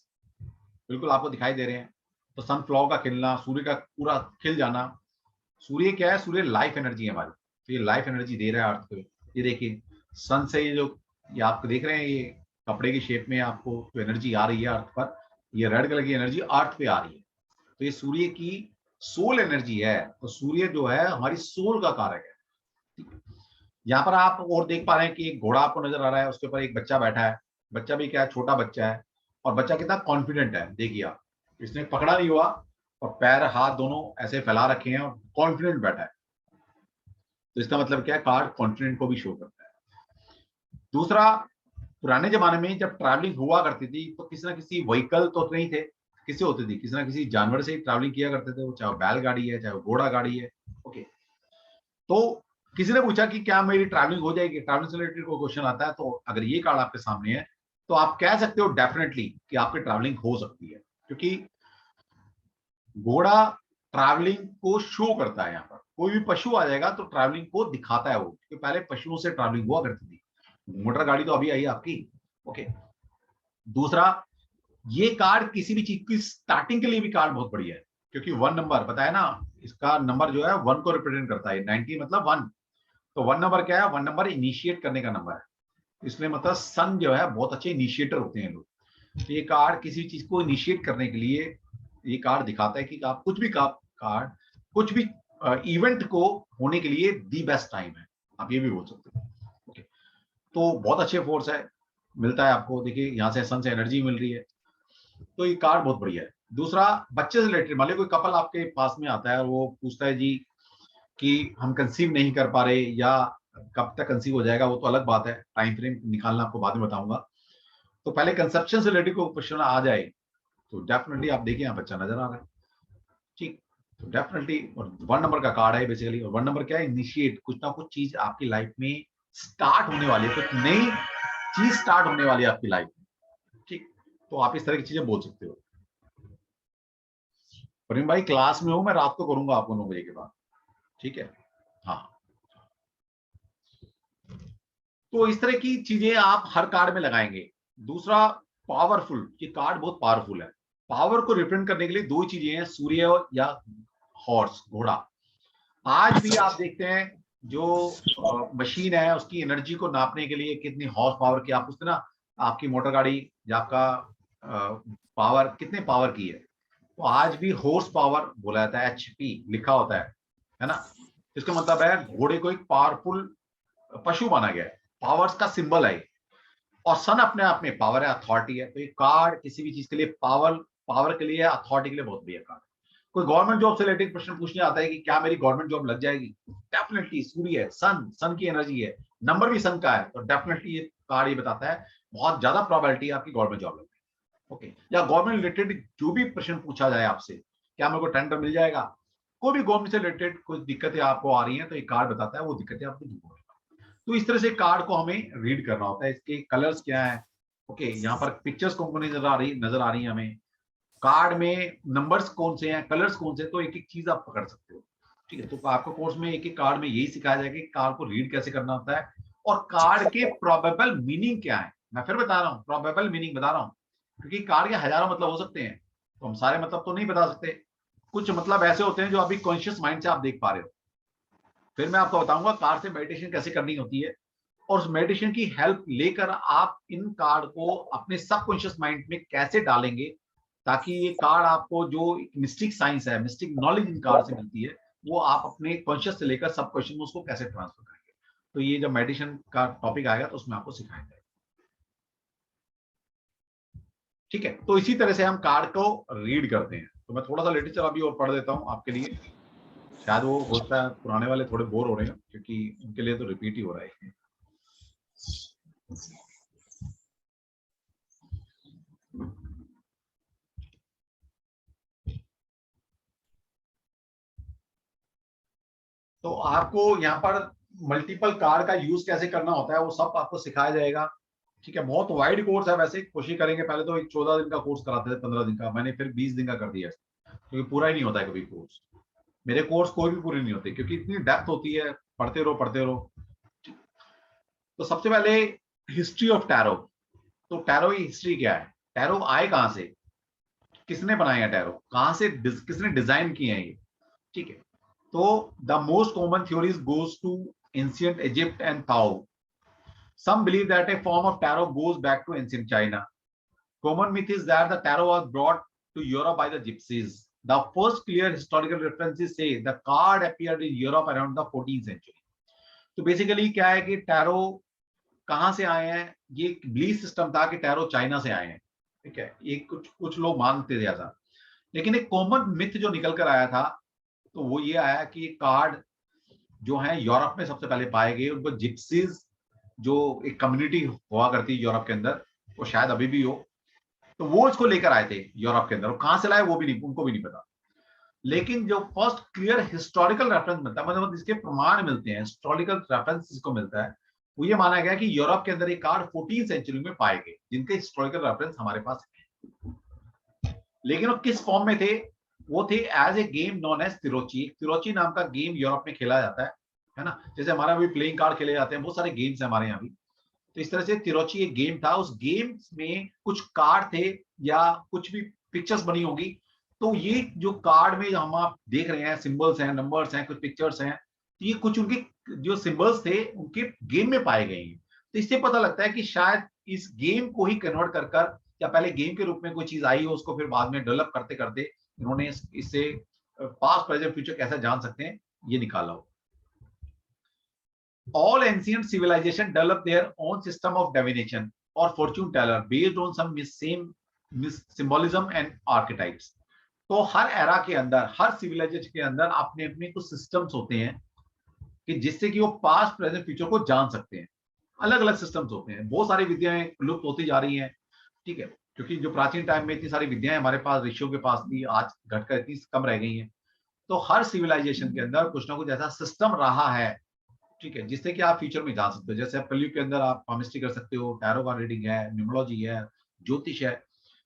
बिल्कुल आपको दिखाई दे रहे हैं। तो सनफ्लावर का खिलना, सूर्य का पूरा खिल जाना। सूर्य क्या है, सूर्य लाइफ एनर्जी है हमारी, तो ये लाइफ एनर्जी दे रहा है अर्थ को। ये देखिए सन से ये जो, ये आप देख रहे हैं, ये कपड़े की शेप में आपको जो एनर्जी आ रही है अर्थ पर, ये रेड कलर की एनर्जी अर्थ पे आ रही है। तो ये सूर्य की सोल एनर्जी है। तो सूर्य जो है हमारी सोल का कारक है, ठीक है। यहाँ पर आप और देख पा रहे हैं कि एक घोड़ा आपको नजर आ रहा है, उसके ऊपर एक बच्चा बैठा है। बच्चा भी क्या है, छोटा बच्चा है, और बच्चा कितना कॉन्फिडेंट है, देखिए आप, इसने पकड़ा नहीं हुआ और पैर हाथ दोनों ऐसे फैला रखे हैं और कॉन्फिडेंट बैठा है, तो इसका मतलब क्या है, कार्ड कॉन्फिडेंट को भी शो करता है। दूसरा, पुराने जमाने में जब ट्रैवलिंग हुआ करती थी तो किसी ना किसी व्हीकल तो नहीं थे, किससे होती थी, किसी ना किसी जानवर से ही ट्रैवलिंग किया करते थे, वो चाहे बैलगाड़ी है चाहे घोड़ा गाड़ी है। ओके, तो किसी ने पूछा कि क्या मेरी ट्रैवलिंग हो जाएगी, ट्रैवलिंग से रिलेटेड कोई क्वेश्चन आता है, तो अगर ये कार्ड आपके सामने है तो आप कह सकते हो डेफिनेटली कि आपकी ट्रैवलिंग हो सकती है, क्योंकि घोड़ा ट्रैवलिंग को शो करता है। यहाँ पर कोई भी पशु आ जाएगा तो ट्रैवलिंग को दिखाता है वो, क्योंकि पहले पशुओं से ट्रैवलिंग हुआ करती थी, मोटर गाड़ी तो अभी आई आपकी। ओके, दूसरा, ये कार्ड किसी भी चीज की स्टार्टिंग के लिए भी कार्ड बहुत बढ़िया है, क्योंकि 1 नंबर बताया ना, इसका नंबर जो है 1 को रिप्रेजेंट करता है, 90 मतलब 1। तो 1 नंबर क्या है, 1 नंबर इनिशिएट करने का नंबर है, इसलिए मतलब सन जो है बहुत अच्छे इनिशिएटर होते हैं लोग। तो ये कार्ड किसी चीज को इनिशिएट करने के लिए ये कार्ड दिखाता है कि आप कुछ भी कार्ड कुछ भी इवेंट को होने के लिए दी बेस्ट टाइम है, आप ये भी बोल सकते हो। ओके, तो बहुत अच्छे फोर्स है, मिलता है आपको, देखिए यहाँ से सन से एनर्जी मिल रही है, तो ये कार्ड बहुत बढ़िया है। दूसरा, बच्चे से रिलेटेड, मान लो कोई कपल आपके पास में आता है और वो पूछता है जी कि हम कंसीव नहीं कर पा रहे, या कब तक कंसीव हो जाएगा, वो तो अलग बात है, टाइम फ्रेम निकालना आपको बाद में बताऊंगा। तो पहले कंसेप्शन से रिलेटेड कोई क्वेश्चन आ जाए तो डेफिनेटली आप देखिए यहाँ बच्चा नजर आ रहा है, ठीक, तो डेफिनेटली। और 1 नंबर का कार्ड है बेसिकली, और 1 नंबर क्या है, इनिशिएट, कुछ ना कुछ चीज आपकी लाइफ में स्टार्ट होने वाली है, कुछ नई चीज स्टार्ट होने वाली है आपकी लाइफ में, ठीक। तो आप इस तरह की चीजें बोल सकते हो। प्रवीण भाई क्लास में हूं मैं, रात को करूंगा आपको 9 बजे के बाद, ठीक है। हाँ, तो इस तरह की चीजें आप हर कार्ड में लगाएंगे। दूसरा, पावरफुल, ये कार्ड बहुत पावरफुल है। पावर को रिप्रेजेंट करने के लिए दो ही चीजें हैं, सूर्य या हॉर्स, घोड़ा। आज भी आप देखते हैं जो मशीन है उसकी एनर्जी को नापने के लिए कितनी हॉर्स पावर की, आप पूछते ना आपकी मोटर गाड़ी या आपका पावर कितने पावर की है, तो आज भी हॉर्स पावर बोला जाता है, HP लिखा होता है ना। इसका मतलब है घोड़े को एक पावरफुल पशु माना गया है, पावर्स का सिंबल है। और सन अपने आप में पावर है, अथॉरिटी है, तो ये कार्ड किसी भी चीज के लिए पावर, पावर के लिए, अथॉरिटी के लिए बहुत बढ़िया कार्ड। कोई गवर्नमेंट जॉब से रिलेटेड प्रश्न पूछने आता है कि क्या मेरी गवर्नमेंट जॉब लग जाएगी, डेफिनेटली सूर्य है, सन, सन की एनर्जी है, नंबर भी सन का है, तो डेफिनेटली ये कार्ड ये बताता है बहुत ज्यादा प्रोबेबिलिटी है आपकी गवर्नमेंट जॉब लगने की। ओके, या गवर्नमेंट रिलेटेड जो भी प्रश्न पूछा जाए आपसे, क्या मेरे को टेंडर मिल जाएगा, कोई भी गवर्नमेंट से रिलेटेड कुछ दिक्कतें आपको आ रही हैं, तो ये कार्ड बताता है वो दिक्कतें आपको दूर होगी। तो इस तरह से कार्ड को हमें रीड करना होता है, इसके कलर्स क्या है। ओके, यहाँ पर पिक्चर्स कौन कौन नजर आ रही है हमें, कार्ड में नंबर्स कौन से हैं, कलर्स कौन से, तो एक एक चीज आप पकड़ सकते हो, ठीक है। तो आपको कोर्स में एक एक कार्ड में यही सिखाया जाएगा कि कार्ड को रीड कैसे करना होता है, और कार्ड के प्रोबेबल मीनिंग क्या है। मैं फिर बता रहा हूँ, प्रोबेबल मीनिंग बता रहा हूँ, क्योंकि कार्ड के हजारों मतलब हो सकते हैं, तो हम सारे मतलब तो नहीं बता सकते, कुछ मतलब ऐसे होते हैं जो अभी कॉन्शियस माइंड से आप देख पा रहे हो। फिर मैं आपको बताऊंगा कार्ड से मेडिटेशन कैसे करनी होती है, और उस मेडिटेशन की हेल्प लेकर आप इन कार्ड को अपने सबकॉन्शियस माइंड में कैसे डालेंगे, ताकि ये कार्ड आपको जो मिस्टिक साइंस है, मिस्टिक नॉलेज इन कार्ड से मिलती है, वो आप अपने कॉन्शियस से लेकर सबकॉन्शियस में उसको कैसे ट्रांसफर करेंगे। तो ये जब मेडिटेशन का टॉपिक आएगा तो उसमें आपको सिखाया जाएगा, ठीक है। तो इसी तरह से हम कार्ड को रीड करते हैं। तो मैं थोड़ा सा लिटरेचर अभी और पढ़ देता हूँ आपके लिए, शायद वो होता है पुराने वाले थोड़े बोर हो रहे हैं, क्योंकि उनके लिए तो रिपीट ही हो रहा है। तो आपको यहाँ पर मल्टीपल कार्ड का यूज कैसे करना होता है वो सब आपको सिखाया जाएगा, ठीक है। बहुत वाइड कोर्स है, वैसे कोशिश करेंगे, पहले तो एक 14 दिन का कोर्स कराते थे, 15 दिन का, मैंने फिर 20 दिन का कर दिया, क्योंकि पूरा ही नहीं होता है कभी कोर्स, मेरे कोर्स कोई भी पूरे नहीं होते, क्योंकि इतनी डेप्थ होती है, पढ़ते रहो पढ़ते रहो। तो सबसे पहले हिस्ट्री ऑफ टैरो। तो टैरो की हिस्ट्री क्या है, टैरो आए कहां से, किसने बनाया टैरो, कहां से किसने डिजाइन किए हैं ये, ठीक है। तो the most common theories goes to ancient Egypt and Tao. Some believe that a form of tarot goes back to ancient China. Common myth is that the tarot was brought to Europe by the gypsies. The first clear historical references say the card appeared in Europe around the 14th century. तो बेसिकली क्या है कि टैरो कहां से आए हैं, ये बिलीफ सिस्टम था कि टैरो चाइना से आए हैं, ठीक है, ये कुछ कुछ लोग मानते थे ऐसा। लेकिन एक कॉमन मिथ जो निकल कर आया था, तो वो ये आया कि कार्ड जो है यूरोप में सबसे पहले पाए गए, उनको जिप्सीज जो एक कम्युनिटी हुआ करती है यूरोप के अंदर, वो शायद अभी भी हो, तो वो इसको लेकर आए थे यूरोप के अंदर। और कहां से लाए वो भी नहीं, उनको भी नहीं पता। लेकिन जो फर्स्ट क्लियर हिस्टोरिकल रेफरेंस मिलता है, मतलब इसके प्रमाण मिलते हैं, हिस्टोरिकल रेफरेंस जिसको मिलता है, वो ये माना गया कि यूरोप के अंदर ये कार्ड 14 सेंचुरी में पाए गए, जिनके हिस्टोरिकल रेफरेंस हमारे पास है। लेकिन वो किस फॉर्म में थे? वो थे as a game known as Tarocchi. Tarocchi नाम का गेम यूरोप में खेला जाता है ना? जैसे हमारा भी प्लेइंग कार्ड खेले जाते हैं, बहुत सारे गेम्स है हमारे यहाँ भी। तो इस तरह से तिरोची एक गेम था, उस गेम में कुछ कार्ड थे या कुछ भी पिक्चर्स बनी होगी। तो ये जो कार्ड में हम आप देख रहे हैं, सिंबल्स हैं, नंबर्स हैं, कुछ पिक्चर्स हैं, तो ये कुछ उनके जो सिंबल्स थे उनके गेम में पाए गए हैं। तो इससे पता लगता है कि शायद इस गेम को ही कन्वर्ट कर कर, या पहले गेम के रूप में कोई चीज आई हो, उसको फिर बाद में डेवलप करते करते इन्होंने इससे पास्ट प्रेजेंट फ्यूचर कैसे जान सकते हैं ये निकाला हो। All ancient civilization developed their own system of divination or fortune teller based on some same symbolism and archetypes. तो हर एरा के अंदर, हर सिविलाइजेशन के अंदर अपने अपने कुछ सिस्टम्स होते हैं कि जिससे कि वो पास्ट प्रेजेंट फ्यूचर को जान सकते हैं। अलग अलग सिस्टम्स होते हैं, बहुत सारी विद्याएं लुप्त होती जा रही हैं, ठीक है, क्योंकि जो प्राचीन टाइम में इतनी सारी विद्याएं हमारे पास, ऋषियों के पास भी आज घटकर इतनी कम रह गई हैं। तो हर सिविलाइजेशन के अंदर कुछ ना कुछ ऐसा सिस्टम रहा है, ठीक है, जिससे कि आप फ्यूचर में जा सकते हो। जैसे कलयुग के अंदर आप पामिस्ट्री कर सकते हो, टैरो का रीडिंग है, न्यूमरोलॉजी है, ज्योतिष है।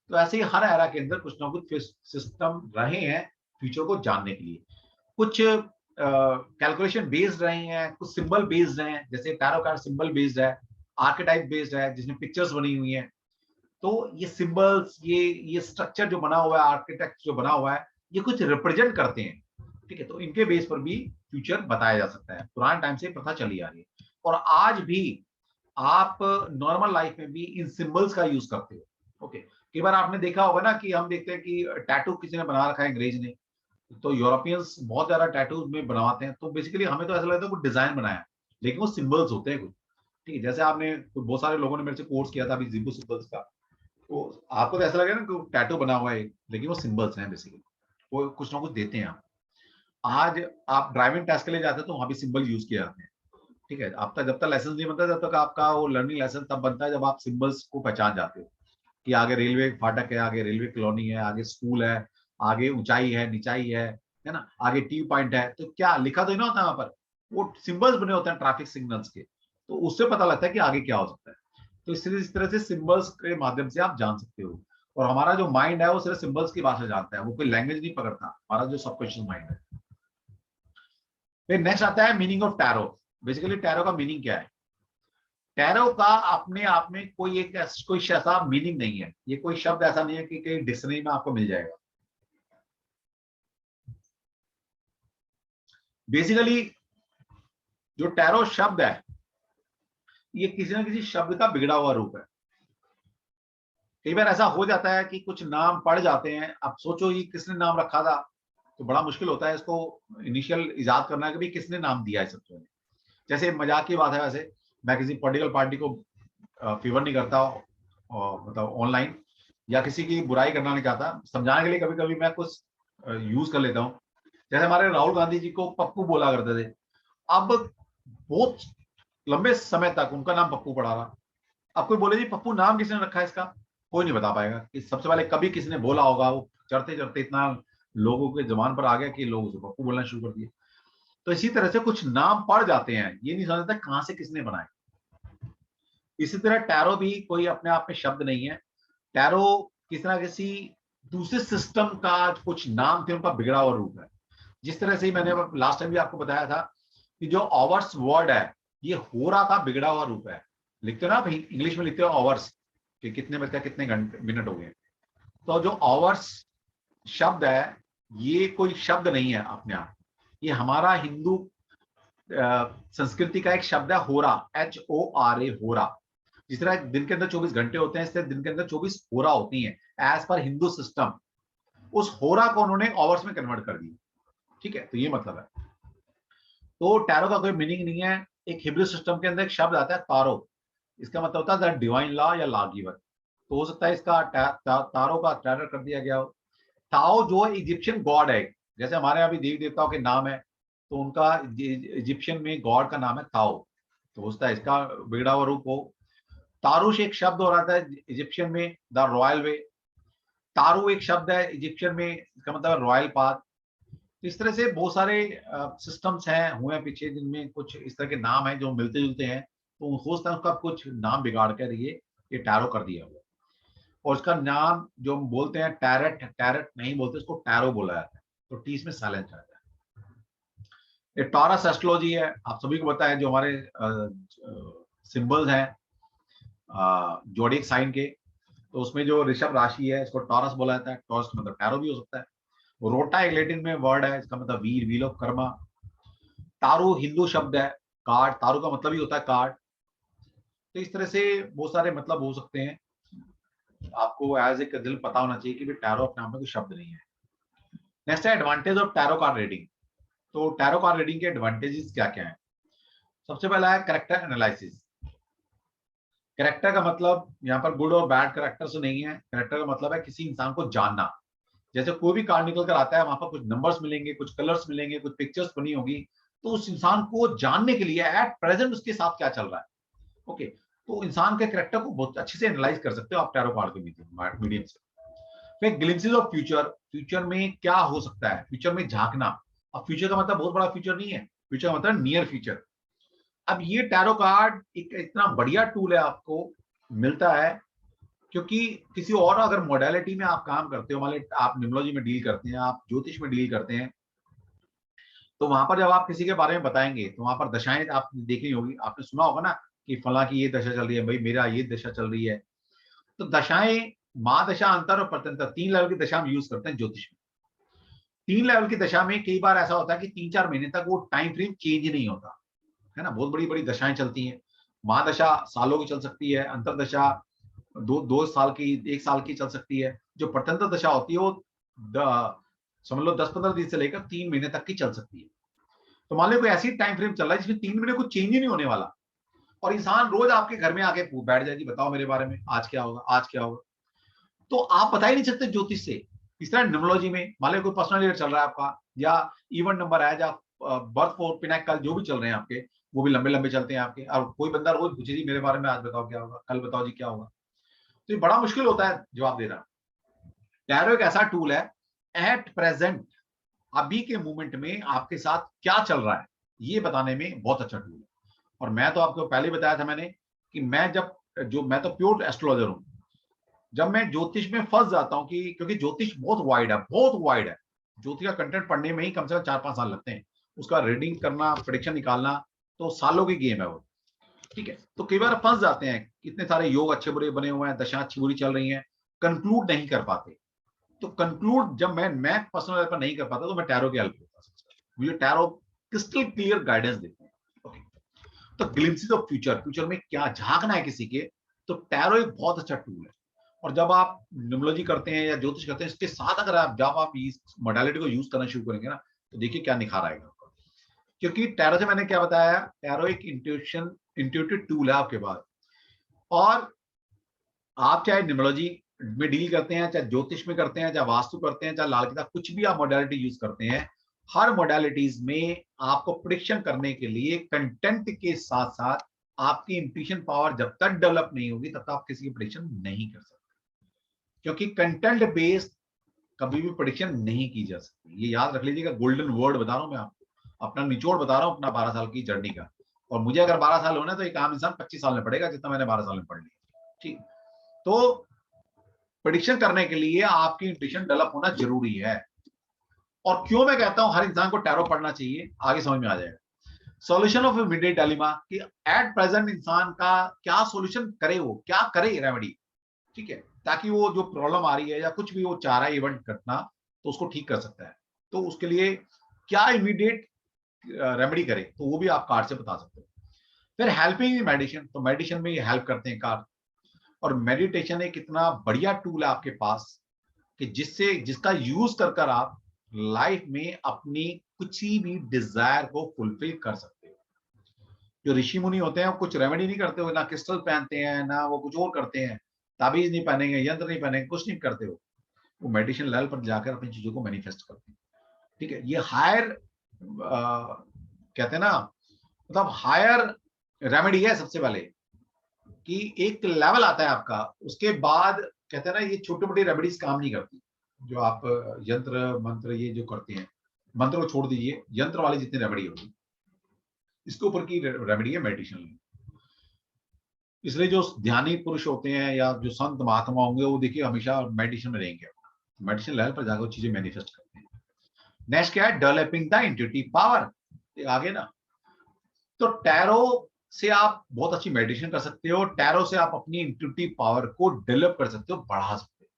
तो ऐसे ही हर एरा के अंदर कुछ ना कुछ सिस्टम रहे हैं फ्यूचर को जानने के लिए। कुछ कैलकुलेशन बेस्ड रहे हैं, कुछ सिंबल बेस्ड रहे हैं, जैसे टैरो कार्ड सिंबल बेस्ड है, आर्केटाइप बेस्ड है जिसमें पिक्चर्स बनी हुई हैं। तो ये सिंबल्स, ये स्ट्रक्चर जो बना हुआ है, आर्किटेक्ट जो बना हुआ है, ये कुछ रिप्रेजेंट करते हैं, ठीक है। तो इनके बेस पर भी फ्यूचर बताया जा सकता है, पुराने टाइम से प्रथा चली आ रही है। और आज भी आप नॉर्मल लाइफ में भी इन सिंबल्स का यूज करते हो। ओके, कई बार आपने देखा होगा ना कि हम देखते हैं कि टैटू किसी ने बना रखा है, अंग्रेज ने, तो यूरोपियंस बहुत ज्यादा टैटू में बनवाते हैं। तो बेसिकली हमें तो ऐसा लगता है कुछ डिजाइन बनाया, लेकिन वो सिंबल्स होते हैं कुछ, ठीक है। जैसे आपने, बहुत सारे लोगों ने मेरे से कोर्स किया था अभी जिम्बो सिंबल्स का, तो आपको तो ऐसा लगेगा ना कि टैटू बना हुआ है, लेकिन वो सिंबल्स हैं बेसिकली, वो कुछ ना कुछ देते हैं। आज आप ड्राइविंग टेस्ट के लिए जाते हैं तो वहां भी सिंबल यूज किए जाते हैं, ठीक है। आपका जब तक लाइसेंस नहीं बनता, जब तक आपका वो लर्निंग लाइसेंस तब बनता है जब आप सिंबल्स को पहचान जाते हो कि आगे रेलवे फाटक है, आगे रेलवे कॉलोनी है, आगे स्कूल है, आगे ऊंचाई है, निचाई है ना, आगे टी पॉइंट है। तो क्या लिखा तो ही ना होता है वहां पर, वो सिंबल्स बने होते हैं ट्रैफिक सिग्नल्स के, तो उससे पता लगता है कि आगे क्या हो सकता है। तो इस तरह से सिंबल्स के माध्यम से आप जान सकते हो। और हमारा जो माइंड है वो सिर्फ सिंबल्स की भाषा जानता है, वो कोई लैंग्वेज नहीं पकड़ता, हमारा जो सबकॉन्शियस माइंड है। फिर नेक्स्ट आता है meaning of tarot. Basically tarot का मीनिंग क्या है? टैरो का अपने आप में कोई ऐसा मीनिंग नहीं है, ये कोई शब्द ऐसा नहीं है कि कहीं डिक्शनरी में आपको मिल जाएगा। बेसिकली जो टैरो शब्द है, ये किसी ना किसी शब्द का बिगड़ा हुआ रूप है। कई बार ऐसा हो जाता है कि कुछ नाम पड़ जाते हैं, अब सोचो ये किसने नाम रखा था, तो बड़ा मुश्किल होता है इसको इनिशियल इजाद करना कि भाई किसने नाम दिया है सबसे। जैसे मजाक की बात है, वैसे मैं किसी पॉलिटिकल पार्टी को फेवर नहीं करता, और मतलब ऑनलाइन, या किसी की बुराई करना नहीं चाहता, समझाने के लिए कभी कभी मैं कुछ यूज कर लेता हूँ। जैसे हमारे राहुल गांधी जी को पप्पू बोला करते थे, अब बहुत लंबे समय तक उनका नाम पप्पू पड़ा रहा। अब कोई बोले जी पप्पू नाम किसने रखा है इसका, कोई नहीं बता पाएगा कि सबसे पहले कभी किसने बोला होगा। वो चढ़ते चढ़ते इतना लोगों के जबान पर आ गया कि लोग उसे पप्पू बोलना शुरू कर दिए। तो इसी तरह से कुछ नाम पड़ जाते हैं, ये नहीं समझता कहां से किसने बनाए। इसी तरह टैरो भी कोई अपने आप में शब्द नहीं है। टैरो किसी ना किसी दूसरे सिस्टम का कुछ नाम थे, उनका बिगड़ा हुआ रूप है। जिस तरह से मैंने लास्ट टाइम भी आपको बताया था कि जो आवर्स वर्ड है, ये होरा का बिगड़ा हुआ रूप है। लिखते हो ना आप इंग्लिश में, लिखते हो आवर्स कि कितने बजकर कितने घंटे मिनट हो गए। तो जो आवर्स शब्द है, ये कोई शब्द नहीं है अपने आप, ये हमारा हिंदू संस्कृति का एक शब्द है होरा, HORA, होरा। जिस तरह दिन के अंदर 24 घंटे होते हैं, इससे दिन के अंदर 24 होरा होती हैं एज पर हिंदू सिस्टम। उस होरा को उन्होंने आवर्स में कन्वर्ट कर दिया, ठीक है। तो ये मतलब है। तो टैरो का कोई मीनिंग नहीं है। एक हिब्रू सिस्टम के अंदर एक शब्द आता है तारो, इसका मतलब होता है द डिवाइन लॉ या लॉ गिवर। तो हो सकता है इसका तारो का टैरर कर दिया गया हो। ताओ जो इजिप्शियन गॉड है, जैसे हमारे यहाँ भी देवी देवताओं के नाम है, तो उनका इजिप्शियन में गॉड का नाम है ताओ, तो उसका इसका बिगड़ा हुआ रूप हो। तारुश एक शब्द हो रहा था इजिप्शियन में, द रॉयल वे। तारू एक शब्द है इजिप्शियन में, इसका मतलब रॉयल पाथ। इस तरह से बहुत सारे सिस्टम्स हैं हुए हैं पीछे, जिनमें कुछ इस तरह के नाम हैं जो मिलते जुलते हैं, तो हो सकता है उसका कुछ नाम बिगाड़ कर ये टैरो कर दिया हुआ। और उसका नाम जो हम बोलते हैं टैरट, टैरट नहीं बोलते, उसको टैरो बोला जाता है, तो टी इसमें साइलेंस रहता है। ये टॉरस एस्ट्रोलॉजी है, आप सभी को पता है, जो हमारे सिंबल्स हैं जोडिक साइन के, तो उसमें जो ऋषभ राशि है इसको टॉरस बोला जाता है। टॉरस मतलब टैरो भी हो सकता है। रोटा एक लैटिन में वर्ड है, इसका मतलब वीर, व्हील ऑफ कर्मा। तारू हिंदू शब्द है, कार्ड, तारू का मतलब ही होता है कार्ड। तो इस तरह से बहुत सारे मतलब हो सकते हैं। आपको एज ए दिल पता होना चाहिए कि टैरो अपने आप में कोई शब्द नहीं है। नेक्स्ट है advantage of tarot card reading. तो टैरो कार्ड रीडिंग के एडवांटेजेस क्या क्या है? सबसे पहला है करेक्टर एनालिसिस। करेक्टर का मतलब यहाँ पर गुड और बैड करेक्टर से नहीं है, करेक्टर का मतलब है किसी इंसान को जानना। जैसे कोई भी कार्ड निकल कर आता है, वहां पर कुछ नंबर्स मिलेंगे, कुछ कलर्स मिलेंगे, कुछ पिक्चर्स बनी होगी, तो उस इंसान को जानने के लिए एट प्रेजेंट उसके साथ क्या चल रहा है। ओके, तो इंसान के करेक्टर को बहुत अच्छे से एनालाइज कर सकते हो आप टैरो कार्ड के मीडियम से। फिर ग्लिम्पसेस ऑफ फ्यूचर, फ्यूचर में क्या हो सकता है, फ्यूचर में झांकना। अब फ्यूचर का मतलब बहुत बड़ा फ्यूचर नहीं है, फ्यूचर का मतलब नियर फ्यूचर। अब ये टैरो कार्ड एक इतना बढ़िया टूल है, आपको मिलता है क्योंकि किसी और अगर मोडालिटी में आप काम करते हो, मान लीजिए आप न्यूमरोलॉजी में डील करते हैं, आप ज्योतिष में डील करते हैं, तो वहां पर जब आप किसी के बारे में बताएंगे तो वहां पर दशाएं आप देखनी होगी, आपने सुना होगा ना कि फला की ये दशा चल रही है, भाई मेरा ये दशा चल रही है। तो दशाएं, महादशा, अंतर और प्रत्यंतर, 3 लेवल की दशा हम यूज करते हैं ज्योतिष में। 3 लेवल की दशा में कई बार ऐसा होता है कि 3-4 महीने तक वो टाइम फ्रेम चेंज नहीं होता है ना, बहुत बड़ी बड़ी दशाएं चलती हैं। महादशा सालों की चल सकती है, अंतरदशा 2 साल की, 1 साल की चल सकती है। जो प्रत्यंतर दशा होती है वो समझ लो 10-15 दिन से लेकर 3 महीने तक की चल सकती है। तो मान लो कोई ऐसी टाइम फ्रेम चल रहा है जिसमें 3 महीने कुछ चेंज ही नहीं होने वाला, और इंसान रोज आपके घर में आके बैठ जाएगी, बताओ मेरे बारे में आज क्या होगा, आज क्या होगा। तो आप बता ही नहीं सकते ज्योतिष से। इस तरह न्यूमरोलॉजी में मान लो कोई पर्सनल ईयर चल रहा है आपका, या इवन नंबर है, या बर्थ फोर पिनाकल जो भी चल रहे हैं आपके, वो भी लंबे लंबे चलते हैं आपके, और कोई बंदा रोज पूछे जी मेरे बारे में आज बताओ क्या होगा, कल बताओ जी क्या होगा, तो ये बड़ा मुश्किल होता है जवाब देना। टैरो एक ऐसा टूल है, एट प्रेजेंट, अभी के मोमेंट में आपके साथ क्या चल रहा है ये बताने में बहुत अच्छा टूल है। और मैं तो आपको पहले बताया था मैंने कि मैं तो प्योर एस्ट्रोलॉजर हूं। जब मैं ज्योतिष में फंस जाता हूं कि क्योंकि ज्योतिष बहुत वाइड है, बहुत वाइड है, ज्योतिष का कंटेंट पढ़ने में ही कम से कम 4-5 साल लगते हैं, उसका रीडिंग करना, प्रेडिक्शन निकालना, तो सालों की गेम है वो। ठीक है, तो कई बार फंस जाते हैं, इतने सारे योग अच्छे बुरे बने हुए हैं, दशा अच्छी बुरी चल रही है, कंक्लूड नहीं कर पाते। तो कंक्लूड जब मैं पर्सनल लेवल पर नहीं कर पाता, तो मैं टैरो की हेल्प लेता हूं। मुझे टैरो क्रिस्टल क्लियर गाइडेंस देते हैं। ओके, तो ग्लिम्पसेस ऑफ फ्यूचर, फ्यूचर में क्या झांकना है किसी के, तो टैरो एक बहुत अच्छा टूल है। और जब आप न्यूमरोलॉजी करते हैं या ज्योतिष करते हैं, इसके साथ अगर आप इस मॉडलिटी को यूज करना शुरू करेंगे ना, तो देखिए क्या निखार आएगा आपका। क्योंकि टैरो से मैंने क्या बताया, टैरो एक इंट्यूटिव टूल है आपके पास। और आप चाहे न्यूमरोलॉजी में डील करते हैं, चाहे ज्योतिष में करते हैं, चाहे वास्तु करते हैं, चाहे लाल किताब, कुछ भी आप मॉडलिटी यूज करते हैं, हर मॉडलिटीज में आपको प्रिडिक्शन करने के लिए कंटेंट के साथ साथ आपकी इंट्यूशन पावर जब तक डेवलप नहीं होगी तब तक आप किसी की प्रिडिक्शन नहीं कर सकते। क्योंकि कंटेंट बेस्ड कभी भी प्रेडिक्शन नहीं की जा सकती, ये याद रख लीजिएगा। गोल्डन वर्ड बता रहा हूं मैं आपको, अपना निचोड़ बता रहा हूं अपना 12 साल की जर्नी का। और मुझे अगर 12 साल होना है तो एक आम इंसान 25 साल में पढ़ेगा जितना मैंने 12 साल में पढ़ लिया। ठीक, तो प्रेडिक्शन करने के लिए आपकी इंट्यूशन डेवलप होना जरूरी है। और क्यों मैं कहता हूं हर इंसान को टैरो पढ़ना चाहिए, आगे समझ में आ जाएगा। सॉल्यूशन ऑफ मिडनाइट डायलेमा, कि एट प्रेजेंट इंसान का क्या सॉल्यूशन करे, वो क्या करे रेमेडी, ठीक है, ताकि वो जो प्रॉब्लम आ रही है या कुछ भी वो चाह रहा है इवेंट घटना, तो उसको ठीक कर सकता है। तो उसके लिए क्या इमीडिएट रेमेडी करे, तो वो भी आप कार्ड से बता सकते हो। फिर हेल्पिंग मेडिटेशन, तो मेडिटेशन में ये हेल्प करते हैं कार्ड। और मेडिटेशन एक इतना बढ़िया टूल है आपके पास कि जिसका यूज कर कर आप लाइफ में अपनी कुछ भी डिजायर को फुलफिल कर सकते हो। जो ऋषि मुनि होते हैं वो कुछ रेमेडी नहीं करते हो, ना क्रिस्टल पहनते हैं, ना वो कुछ और करते हैं, ताबीज नहीं पहनेंगे, यंत्र नहीं पहनेंगे, कुछ नहीं करते हो। वो मेडिटेशन लेवल पर जाकर अपनी चीजों को मैनिफेस्ट करते हैं। ठीक है, ये हायर कहते हैं ना, मतलब हायर रेमेडी है। सबसे पहले कि एक लेवल आता है आपका, उसके बाद कहते हैं ना ये छोटी मोटी रेमेडीज काम नहीं करती। जो आप यंत्र मंत्र ये जो करते हैं, मंत्र को छोड़ दीजिए, यंत्र वाली जितनी रेमेडी होगी, इसके ऊपर की रेमेडी है मेडिटेशन। इसलिए जो ध्यानी पुरुष होते हैं या जो संत महात्मा होंगे, वो देखिए हमेशा मेडिटेशन में रहेंगे, मेडिटेशन लेवल पर जाकर चीजें मैनिफेस्ट करते हैं। नेक्स्ट क्या है, डेवलपिंग द इंट्यूटिव पावर। आगे ना, तो टैरो से आप बहुत अच्छी मेडिटेशन कर सकते हो, टैरो से आप अपनी इंट्यूटिव पावर को डेवलप कर सकते हो, बढ़ा सकते हो।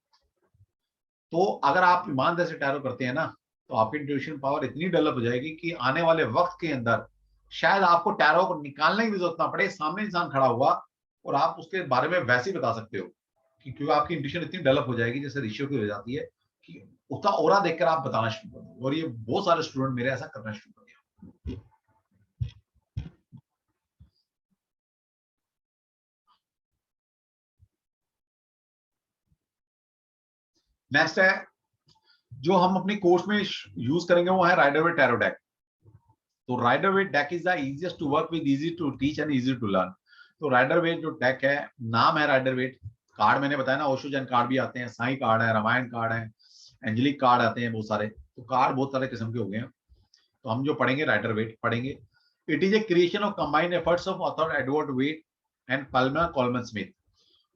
तो अगर आप ईमानदारी से टैरो करते हैं ना, तो आपकी इंट्यूशन पावर इतनी डेवलप हो जाएगी कि आने वाले वक्त के अंदर शायद आपको टैरो को निकालने की भी जरूरत ना पड़े, सामने इंसान खड़ा हुआ और आप उसके बारे में वैसे ही बता सकते हो, कि क्योंकि आपकी इंट्यूशन इतनी डेवलप हो जाएगी जैसे ऋषियों की हो जाती है, कि उसका ऑरा देखकर आप बताना शुरू कर दो। और ये बहुत सारे स्टूडेंट मेरे ऐसा करना शुरू कर दिया। नेक्स्ट है जो हम अपने कोर्स में यूज करेंगे, वो है राइडर वेट टैरो डेक। तो Rider Waite deck is the easiest to work with, easy to teach and easy to learn. तो राइडर वेट जो डेक है, नाम है राइडर वेट। कार्ड मैंने बताया ना, ओशो जैन कार्ड भी आते हैं, साई कार्ड है, रामायण कार्ड है, एंजेलिक कार्ड आते हैं बहुत सारे। तो कार्ड बहुत सारे किस्म के हो गए हैं। तो हम जो पढ़ेंगे राइडर वेट पढ़ेंगे। It is a creation of combined efforts of author Edward Waite and पल्मा कॉलमन स्मिथ।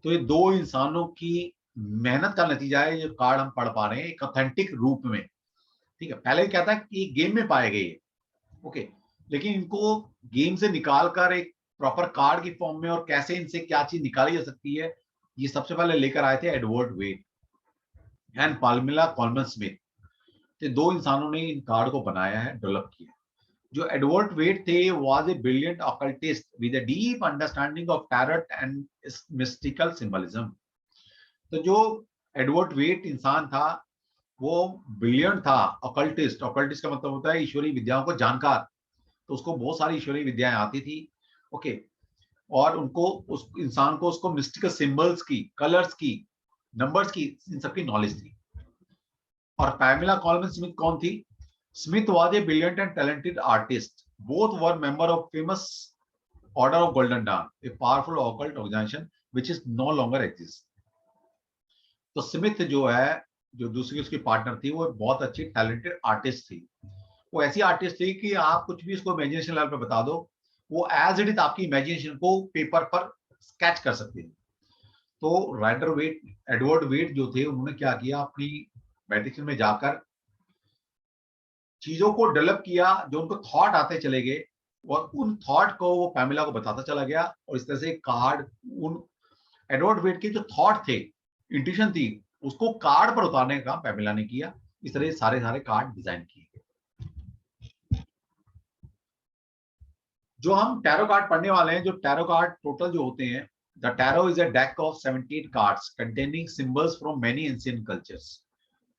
तो ये दो इंसानों की मेहनत का नतीजा है, जो कार्ड हम पढ़ पा रहे हैं एक ऑथेंटिक रूप में। ठीक है, पहले क्या था कि गेम में पाए गए, ओके, लेकिन इनको गेम से निकालकर एक प्रॉपर कार्ड की फॉर्म में, और कैसे इनसे क्या चीज निकाली जा सकती है, ये सबसे पहले लेकर आए थे Edward Waite and Pamela Colman Smith. तो दो इंसानों ने इन कार्ड को बनाया है, डेवलप किया। जो एडवर्ड वेट थे was a brilliant occultist with a deep understanding of tarot and mystical symbolism. तो जो एडवर्ड वेट इंसान था, वो ब्रिलियंट था, ऑकल्टिस्ट। ऑकल्टिस्ट का मतलब होता है ईश्वरीय विद्याओं को जानकार। तो उसको बहुत सारी ईश्वरीय विद्याएं आती थी, ओके। और उनको, उस इंसान को, उसको मिस्टिकल सिंबल्स की, कलर्स की, नंबर्स की, इन सबकी नॉलेज थी। और पैमिला कॉलमन स्मिथ कौन थी? Smith was a brilliant and talented artist. Both were member of famous order of Golden Dawn, a powerful occult organization which is no longer exist. तो स्मिथ जो है, जो दूसरी उसकी पार्टनर थी, वो बहुत अच्छी टैलेंटेड आर्टिस्ट थी। वो ऐसी आर्टिस्ट थी कि आप कुछ भी उसको इमेजिनेशन लेवल पे बता दो, वो एज इट इज आपकी इमेजिनेशन को पेपर पर स्केच कर सकती है। तो राइडर वेट, एडवर्ड वेट जो थे, उन्होंने क्या किया, अपनी मेडिटेशन में जाकर चीजों को डेवलप किया, जो उनको थॉट आते चले गए, और उन थॉट को वो पैमिला को बताता चला गया। और इस तरह से कार्ड, उन एडवर्ड वेट के जो थॉट थे, इंट्यूशन थी, उसको कार्ड पर उतारने का काम पैमिला ने किया। इस तरह सारे सारे कार्ड डिजाइन किए गए। जो हम टैरो कार्ड पढ़ने वाले हैं, जो टैरो कार्ड टोटल जो होते हैं, the tarot is a deck of 78 cards containing symbols from many ancient cultures.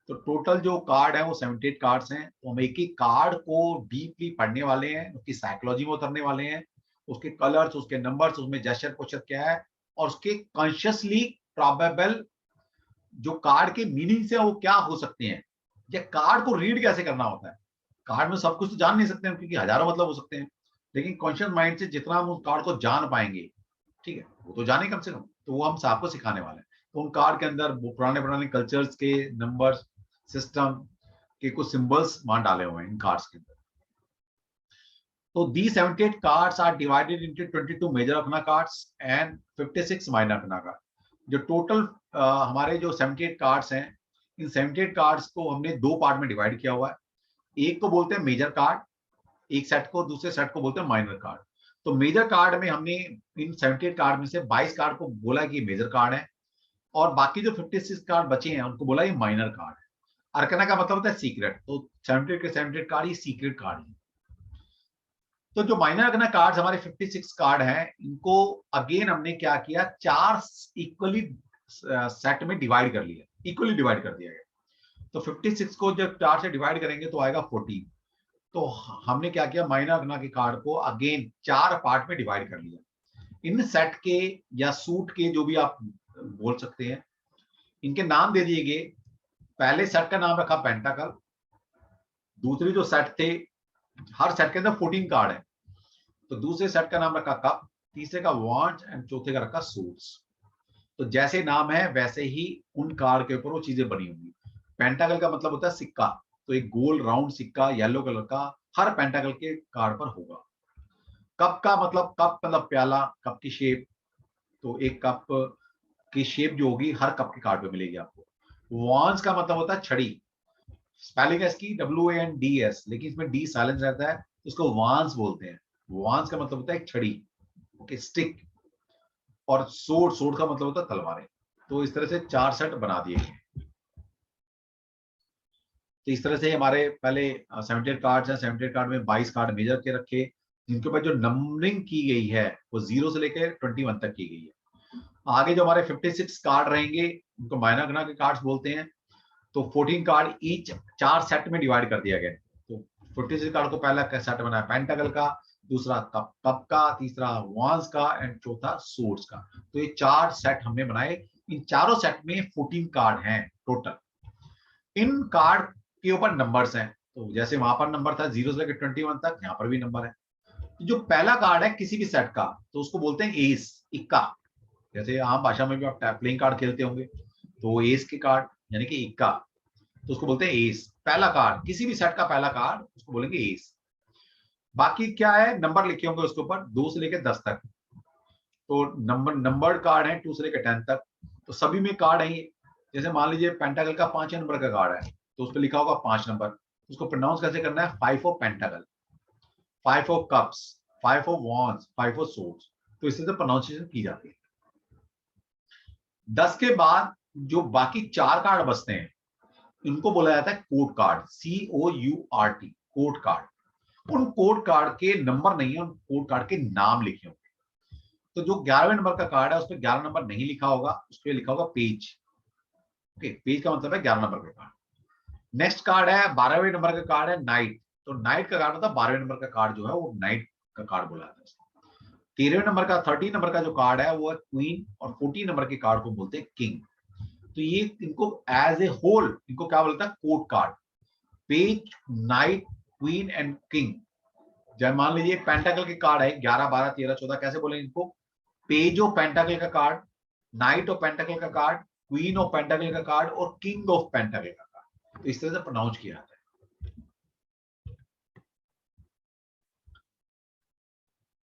तो टोटल जो कार्ड है वो 78 कार्ड्स हैं। तो हम एक एक कार्ड को डीपली पढ़ने वाले हैं, उसकी साइकोलॉजी में उतरने वाले हैं, उसके कलर्स, उसके नंबर्स, उसमें जेस्चर पोस्चर क्या है, और उसके कॉन्शियसली प्रोबेबल जो कार्ड के मीनिंग से वो क्या हो सकते हैं, या कार्ड को रीड कैसे करना होता है। कार्ड में सब कुछ तो जान नहीं सकते हम, क्योंकि हजारों मतलब हो सकते हैं, लेकिन कॉन्शियस माइंड से जितना हम उस कार्ड को जान पाएंगे, ठीक है, वो तो जाने कम से कम, तो वो हम सबको सिखाने वाले हैं। तो उन कार्ड के अंदर वो पुराने पुराने कल्चर्स के नंबर्स, सिस्टम के कुछ सिंबल्स वहां डाले हुए हैं इन कार्ड्स के अंदर। तो these 78 cards are divided into 22 major arcana cards and 56 minor arcana cards. जो टोटल हमारे जो 78 कार्ड्स हैं, इन 78 कार्ड्स को हमने दो पार्ट में डिवाइड किया हुआ है। एक को बोलते हैं मेजर कार्ड, एक सेट को, दूसरे सेट को बोलते हैं माइनर कार्ड। तो मेजर कार्ड में हमने इन 78 कार्ड में से 22 कार्ड को बोला कि मेजर कार्ड है, और बाकी जो 56 कार्ड बचे हैं उनको बोला ये माइनर कार्ड है। अर्कना का मतलब होता है सीक्रेट। तो 78 के 78 कार्ड ये सीक्रेट कार्ड है। तो जो माइनर अर्कना कार्ड्स हमारे 56 कार्ड हैं, इनको अगेन हमने क्या किया, चार इक्वली सेट में डिवाइड कर लिया, इक्वली डिवाइड कर दिया गया। तो 56 को जब 4 से डिवाइड करेंगे तो आएगा 14। तो हमने क्या किया, माइनर अर्कना के कार्ड को अगेन 4 पार्ट में डिवाइड कर लिया। इन सेट के या सूट के, जो भी आप बोल सकते हैं, इनके नाम दे दिए गए। पहले सेट का नाम रखा पेंटाकल, दूसरी जो सेट थे, हर सेट के अंदर 14 कार्ड है, तो दूसरे सेट का नाम रखा कप, तीसरे का वॉन्ट एंड चौथे का रखा सूट्स। तो जैसे नाम है वैसे ही उन कार्ड के ऊपर वो चीजें बनी होंगी। पेंटाकल का मतलब होता है सिक्का, तो एक गोल राउंड सिक्का येलो कलर का हर पेंटाकल के कार्ड पर होगा। कप का मतलब, कप मतलब प्याला, कप की शेप, तो एक कप की शेप जो होगी हर कप के कार्ड पे मिलेगी आपको। वॉन्स का मतलब होता है छड़ी, स्पेलिंग है इसकी WANDS, लेकिन इसमें डी साइलेंस रहता है, इसको वांस बोलते हैं। वांस का मतलब होता है एक छड़ी, ओके, स्टिक। और सोर्ड, सोर्ड का मतलब होता है तलवारें। तो इस तरह से 4 सेट बना दिए गए। तो इस तरह से हमारे पहले 78 कार्ड्स हैं, 78 कार्ड में 22 कार्ड मेजर के रखे, जिनके ऊपर जो नंबरिंग की गई है वो 0 से लेकर 21 तक की गई है। आगे जो हमारे 56 कार्ड रहेंगे उनको माइनर गणा के कार्ड्स बोलते हैं। तो 14 कार्ड ईच 4 सेट में डिवाइड कर दिया गया। तो 56 कार्ड को पहला सेट बनाया पेंटाकल का, दूसरा कप कप का, तीसरा वांस का एंड चौथा सोर्ड्स का। तो ये 4 सेट हमने बनाए। इन चारों सेट में 14 कार्ड हैं टोटल। इन कार्ड के ऊपर नंबर्स हैं, तो जैसे वहां पर नंबर था 0 से लेकर 21 तक, यहाँ पर भी नंबर है। तो जो पहला कार्ड है किसी भी सेट का, तो उसको बोलते हैं एस, इक्का। जैसे आम भाषा में भी आप प्लेइंग कार्ड खेलते होंगे, तो एस के कार्ड यानी कि इक्का, तो उसको बोलते हैं एस। पहला कार्ड, किसी भी सेट का पहला कार्ड, उसको बोलेंगे एस। बाकी क्या है, नंबर लिखे होंगे उसके ऊपर 2 से लेकर 10 तक। तो नंबर्ड कार्ड है 2 से लेकर 10 तक। तो सभी में कार्ड है। जैसे मान लीजिए पेंटाकल का 5 नंबर का कार्ड है, तो उस पर लिखा होगा 5 नंबर। उसको प्रोनाउंस कैसे करना है, 5 of pentacle, 5 of cups, 5 of wands, 5 of swords. तो इस तरह से प्रोनाउंसिएशन की जाती है। 10 के बाद जो बाकी 4 कार्ड बचते हैं, इनको बोला जाता है code card, COURT, code card. उन कोड कार्ड के नंबर नहीं है, उन कोड कार्ड के नाम लिखे होंगे। तो जो 11वें नंबर का कार्ड है उस पर 11 नंबर नहीं लिखा होगा, उस पर लिखा होगा पेज। ओके, पेज का मतलब है 11 नंबर का कार्ड। नेक्स्ट कार्ड है 12वें नंबर का कार्ड है नाइट। तो नाइट का कार्ड मतलब 12वें नंबर का कार्ड जो है वो नाइट का कार्ड बोला जाता है। 13वें नंबर का 13 नंबर का जो कार्ड है वो है क्वीन, और 14 नंबर के कार्ड को बोलते हैं किंग। तो ये इनको एज ए होल इनको क्या बोलता है, code card. Page, night, queen and king. जब मान लीजिए पेंटाकल के कार्ड है 11, 12, 13, 14, कैसे बोलेंगे इनको, पेज ऑफ पेंटाकल का कार्ड, नाइट ऑफ पेंटाकल का कार्ड, क्वीन ऑफ पेंटाकल का कार्ड और किंग ऑफ पेंटाकल का कार्ड। तो इस तरह से प्रोनाउंस किया जाता है।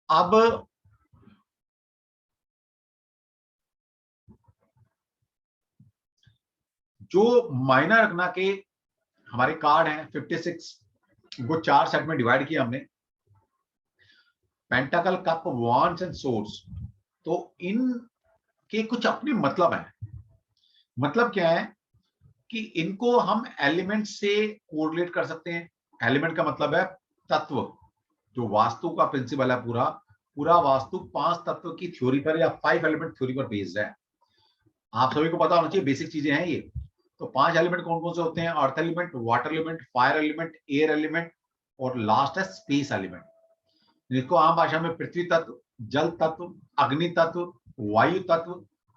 अब जो माइनर रखना के हमारे कार्ड हैं 56, इनको 4 सेट में डिवाइड किया हमने, पेंटाकल, कप, वॉन्स एंड सोर्ड्स। तो इन के कुछ अपने मतलब हैं। मतलब क्या है कि इनको हम एलिमेंट से कोरिलेट कर सकते हैं। एलिमेंट का मतलब है तत्व। जो वास्तु का प्रिंसिपल है, पूरा पूरा वास्तु 5 तत्व की थ्योरी पर या 5 एलिमेंट थ्योरी पर बेस्ड है। आप सभी को पता होना चाहिए, बेसिक चीजें हैं ये। तो 5 एलिमेंट कौन कौन से होते हैं, earth element, water element, fire element, air element और लास्ट है स्पेस एलिमेंट। जिसको आम भाषा में पृथ्वी तत्व, जल तत्व, अग्नि तत्व, वायु तत्व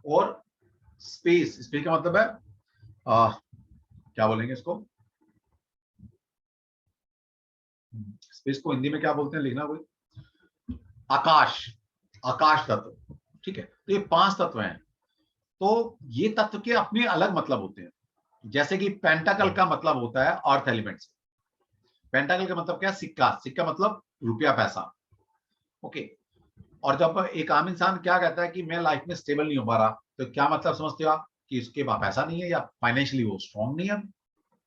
और स्पेस। स्पेस का मतलब है क्या बोलेंगे इसको, स्पेस को हिंदी में क्या बोलते हैं, लिखना कोई, आकाश, आकाश तत्व। ठीक है, तो ये 5 तत्व हैं। तो ये तत्व के अपने अलग मतलब होते हैं। जैसे कि पेंटाकल का मतलब होता है अर्थ एलिमेंट से। पेंटाकल का मतलब क्या है, सिक्का। सिक्का मतलब रुपया, पैसा। ओके। और जब एक आम इंसान क्या कहता है कि मैं लाइफ में स्टेबल नहीं हो पा रहा, तो क्या मतलब समझते हो आप, कि उसके पास पैसा नहीं है या फाइनेंशियली वो स्ट्रांग नहीं है।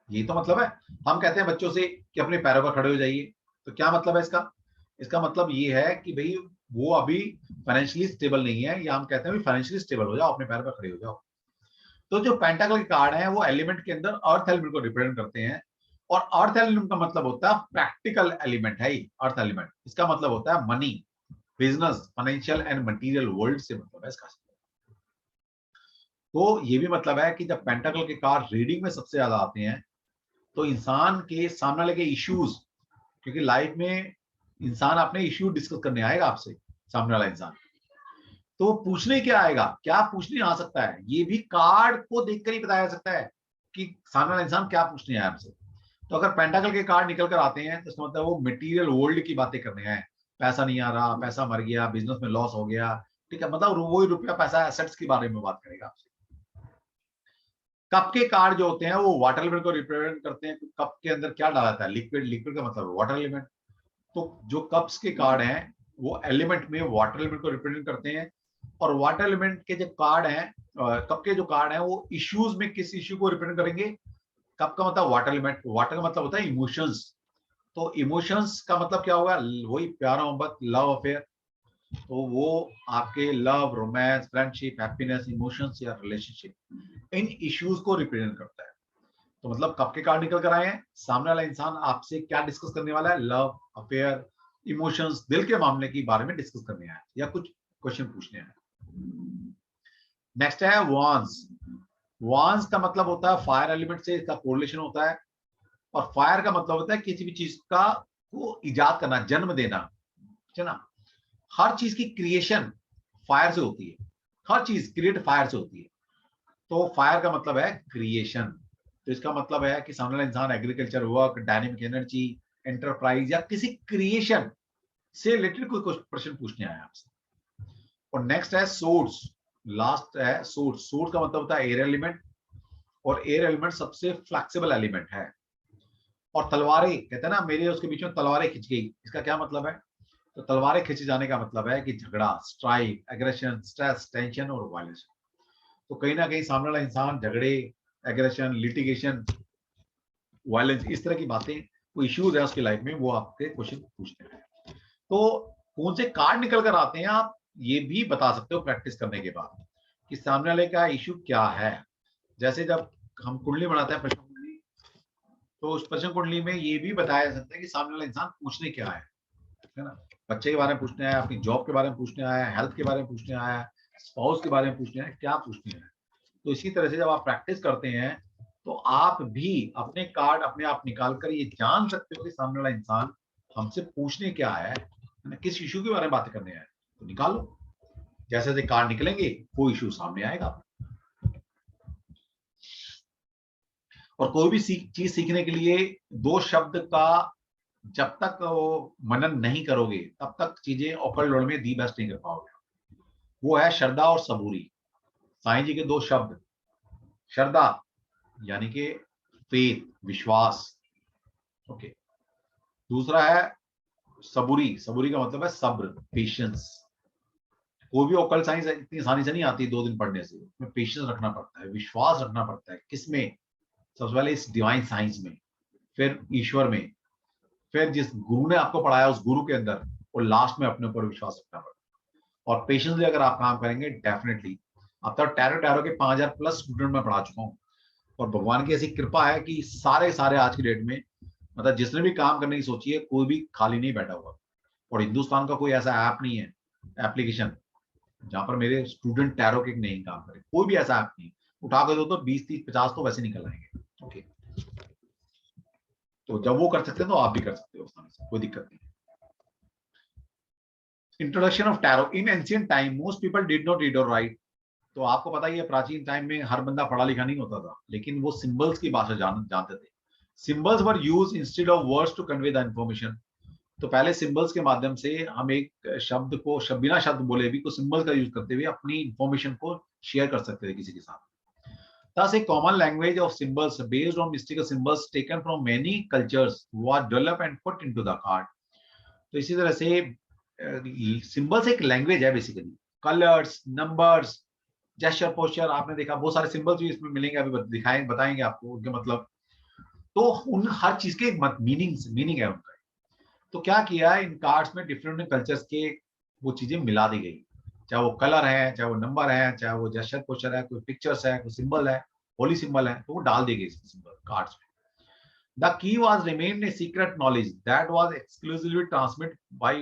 ये तो मतलब है। हम कहते हैं बच्चों से कि अपने पैरों पर खड़े हो जाइए, तो क्या मतलब है इसका, इसका मतलब ये है कि भाई वो अभी फाइनेंशियली स्टेबल नहीं है, या हम कहते हैं फाइनेंशियली स्टेबल हो जाओ, अपने पैरों पर खड़े हो जाओ। तो जो पेंटाकल के कार्ड हैं वो एलिमेंट के अंदर अर्थ एलिमेंट को रिप्रेजेंट करते हैं। और अर्थ एलिमेंट का मतलब होता है प्रैक्टिकल एलिमेंट है। अर्थ एलिमेंट इसका मतलब होता है money, business, financial and material world से मतलब है इसका। तो ये भी मतलब है कि जब पेंटाकल के कार्ड रीडिंग में सबसे ज्यादा आते हैं, तो इंसान के सामने लगे इश्यूज, क्योंकि लाइफ में इंसान अपने इश्यू डिस्कस करने आएगा आपसे, सामने वाला इंसान, तो पूछने क्या आएगा, क्या पूछने आ सकता है, ये भी कार्ड को देखकर ही बताया जा सकता है। कि सामने वाला इंसान क्या पूछने आया हमसे। तो अगर पेंटाकल के कार्ड निकल कर आते हैं तो इसका मतलब वो मटेरियल वर्ल्ड की बातें करने आए, पैसा नहीं आ रहा, पैसा मर गया, बिजनेस में लॉस हो गया, ठीक है, मतलब वही रुपया पैसा एसेट्स के बारे में बात करेगा आपसे। कप के कार्ड जो होते हैं वो वाटर एलिमेंट को रिप्रेजेंट करते हैं। कप के अंदर क्या डाला था, लिक्विड, लिक्विड का मतलब वाटर एलिमेंट। तो जो कप्स के कार्ड हैं वो एलिमेंट में वाटर एलिमेंट को रिप्रेजेंट करते हैं। और वाटर एलिमेंट के जो कार्ड हैं, कप के जो कार्ड हैं वो इश्यूज में किस इश्यू को रिप्रेजेंट करेंगे। कप का मतलब वाटर एलिमेंट, वाटर का मतलब होता है इमोशंस। तो इमोशंस का मतलब क्या होगा, वही प्यार मोहब्बत, लव अफेयर। तो वो आपके love, romance, friendship, happiness, emotions या रिलेशनशिप, इन इश्यूज को रिप्रेजेंट करता है। तो मतलब कब के कार्ड निकल कर आए हैं, सामने वाला इंसान आपसे क्या डिस्कस करने वाला है, लव अफेयर, इमोशंस, दिल के मामले के बारे में डिस्कस करने आए या कुछ क्वेश्चन पूछने आए। नेक्स्ट है वांस। वांस का मतलब होता है फायर एलिमेंट से इसका कोरिलेशन होता है। और फायर का मतलब होता है किसी भी चीज का को इजाद करना, जन्म देना, है ना। हर चीज की क्रिएशन फायर से होती है, हर चीज क्रिएट फायर से होती है। तो फायर का मतलब है क्रिएशन। तो इसका मतलब है कि सामने वाला इंसान agriculture work, dynamic energy, enterprise या किसी क्रिएशन से रिलेटेड कोई प्रश्न पूछने आया आपसे। और नेक्स्ट है सोर्स, लास्ट है सोर्स। सोर्स का मतलब होता है एयर एलिमेंट। और एयर एलिमेंट सबसे फ्लेक्सिबल एलिमेंट है। और तलवारें, कहते हैं ना मेरे उसके बीच में तलवारें खिंच गई, इसका क्या मतलब है। तो तलवारें खिंचे जाने का मतलब है कि झगड़ा, स्ट्राइक, एग्रेशन, स्ट्रेस, टेंशन और वायलेंस। तो कहीं ना कहीं सामने वाला इंसान झगड़े, एग्रेशन, लिटिगेशन, वायलेंस, इस तरह की बातें, कोई इश्यूज है उसकी लाइफ में, वो आपके क्वेश्चन पूछते हैं। तो कौन से कार्ड निकल कर आते हैं आप ये भी बता सकते हो प्रैक्टिस करने के बाद कि सामने वाले का इश्यू क्या है। जैसे जब हम कुंडली बनाते हैं, प्रश्न कुंडली, तो उस प्रश्न कुंडली में ये भी बताया जा सकता है कि सामने वाला इंसान पूछने क्या है ना। बच्चे के बारे में पूछने आया, अपनी जॉब के बारे में पूछने आया, हेल्थ के बारे में पूछने आया, स्पाउस के बारे में पूछने आया, क्या पूछने आया। तो इसी तरह से जब आप प्रैक्टिस करते हैं तो आप भी अपने कार्ड अपने आप निकाल कर ये जान सकते हो कि सामने वाला इंसान हमसे पूछने क्या है ना, किस इशू के बारे में बात करने आए। तो निकालो, जैसे जैसे कार्ड निकलेंगे वो इशू सामने आएगा। और कोई भी चीज सीखने के लिए दो शब्द का जब तक वो मनन नहीं करोगे तब तक चीजें ओपन लोड में दी बेस्ट नहीं कर पाओगे। वो है श्रद्धा और सबूरी। साईं जी के दो शब्द, श्रद्धा यानी कि फेथ, विश्वास, ओके। दूसरा है सबूरी, सबूरी का मतलब है सब्र, पेशेंस। कोई भी ओकल साइंस इतनी आसानी से नहीं आती 2 दिन पढ़ने से, उसमें पेशेंस रखना पड़ता है, विश्वास रखना पड़ता है। किसमें, सबसे पहले इस डिवाइन साइंस में, फिर ईश्वर में, फिर जिस गुरु ने आपको पढ़ाया उस गुरु के अंदर, और लास्ट में अपने ऊपर विश्वास रखना पड़ता है। और पेशेंसली अगर आप काम करेंगे डेफिनेटली। अब तक टैरो टैरो के 5000 प्लस स्टूडेंट मैं पढ़ा चुका हूँ। और भगवान की ऐसी कृपा है कि सारे सारे आज की डेट में, मतलब जिसने भी काम करने की सोची है कोई भी खाली नहीं बैठा हुआ। और हिंदुस्तान का कोई ऐसा ऐप नहीं है, एप्लीकेशन, जहां पर मेरे स्टूडेंट टैरो के नहीं काम करे। कोई भी ऐसा ऐप नहीं, उठा कर दो तो 20, 30, 50 तो वैसे निकल आएंगे, ओके। तो जब वो कर सकते हैं तो आप भी कर सकते हो, कोई दिक्कत नहीं। Introduction of tarot. In ancient time most people did not read और राइट। तो आपको पता ही है प्राचीन टाइम में हर बंदा पढ़ा लिखा नहीं होता था, लेकिन वो सिंबल्स की भाषा जानते थे। Symbols were use instead of words to convey the information. तो पहले सिंबल्स के माध्यम से हम एक शब्द को बिना शब्द बोले भी कुछ सिंबल का यूज करते हुए अपनी इंफॉर्मेशन को शेयर कर सकते थे किसी के साथ। Thus, a common language of symbols based on mystical symbols taken from many cultures was developed and put into the card. तो इसी तरह से सिंबल्स एक लैंग्वेज है basically. Colours, numbers, gesture, posture, आपने देखा बहुत सारे सिंबल्स भी इसमें मिलेंगे, अभी दिखाएंगे, बताएंगे आपको उनके मतलब। तो उन हर चीज के मीनिंग है उनका। तो क्या किया, इन कार्ड्स में डिफरेंट कल्चर्स के वो चीजें मिला दी गई। चाहे वो कलर है, चाहे वो नंबर है, चाहे वो जेस्चर पोस्चर है, कोई पिक्चर्स है, कोई सिंबल है, होली सिंबल है, तो वो डाल दी गई सिंबल कार्ड्स में। The key was remained a secret knowledge that was exclusively transmitted by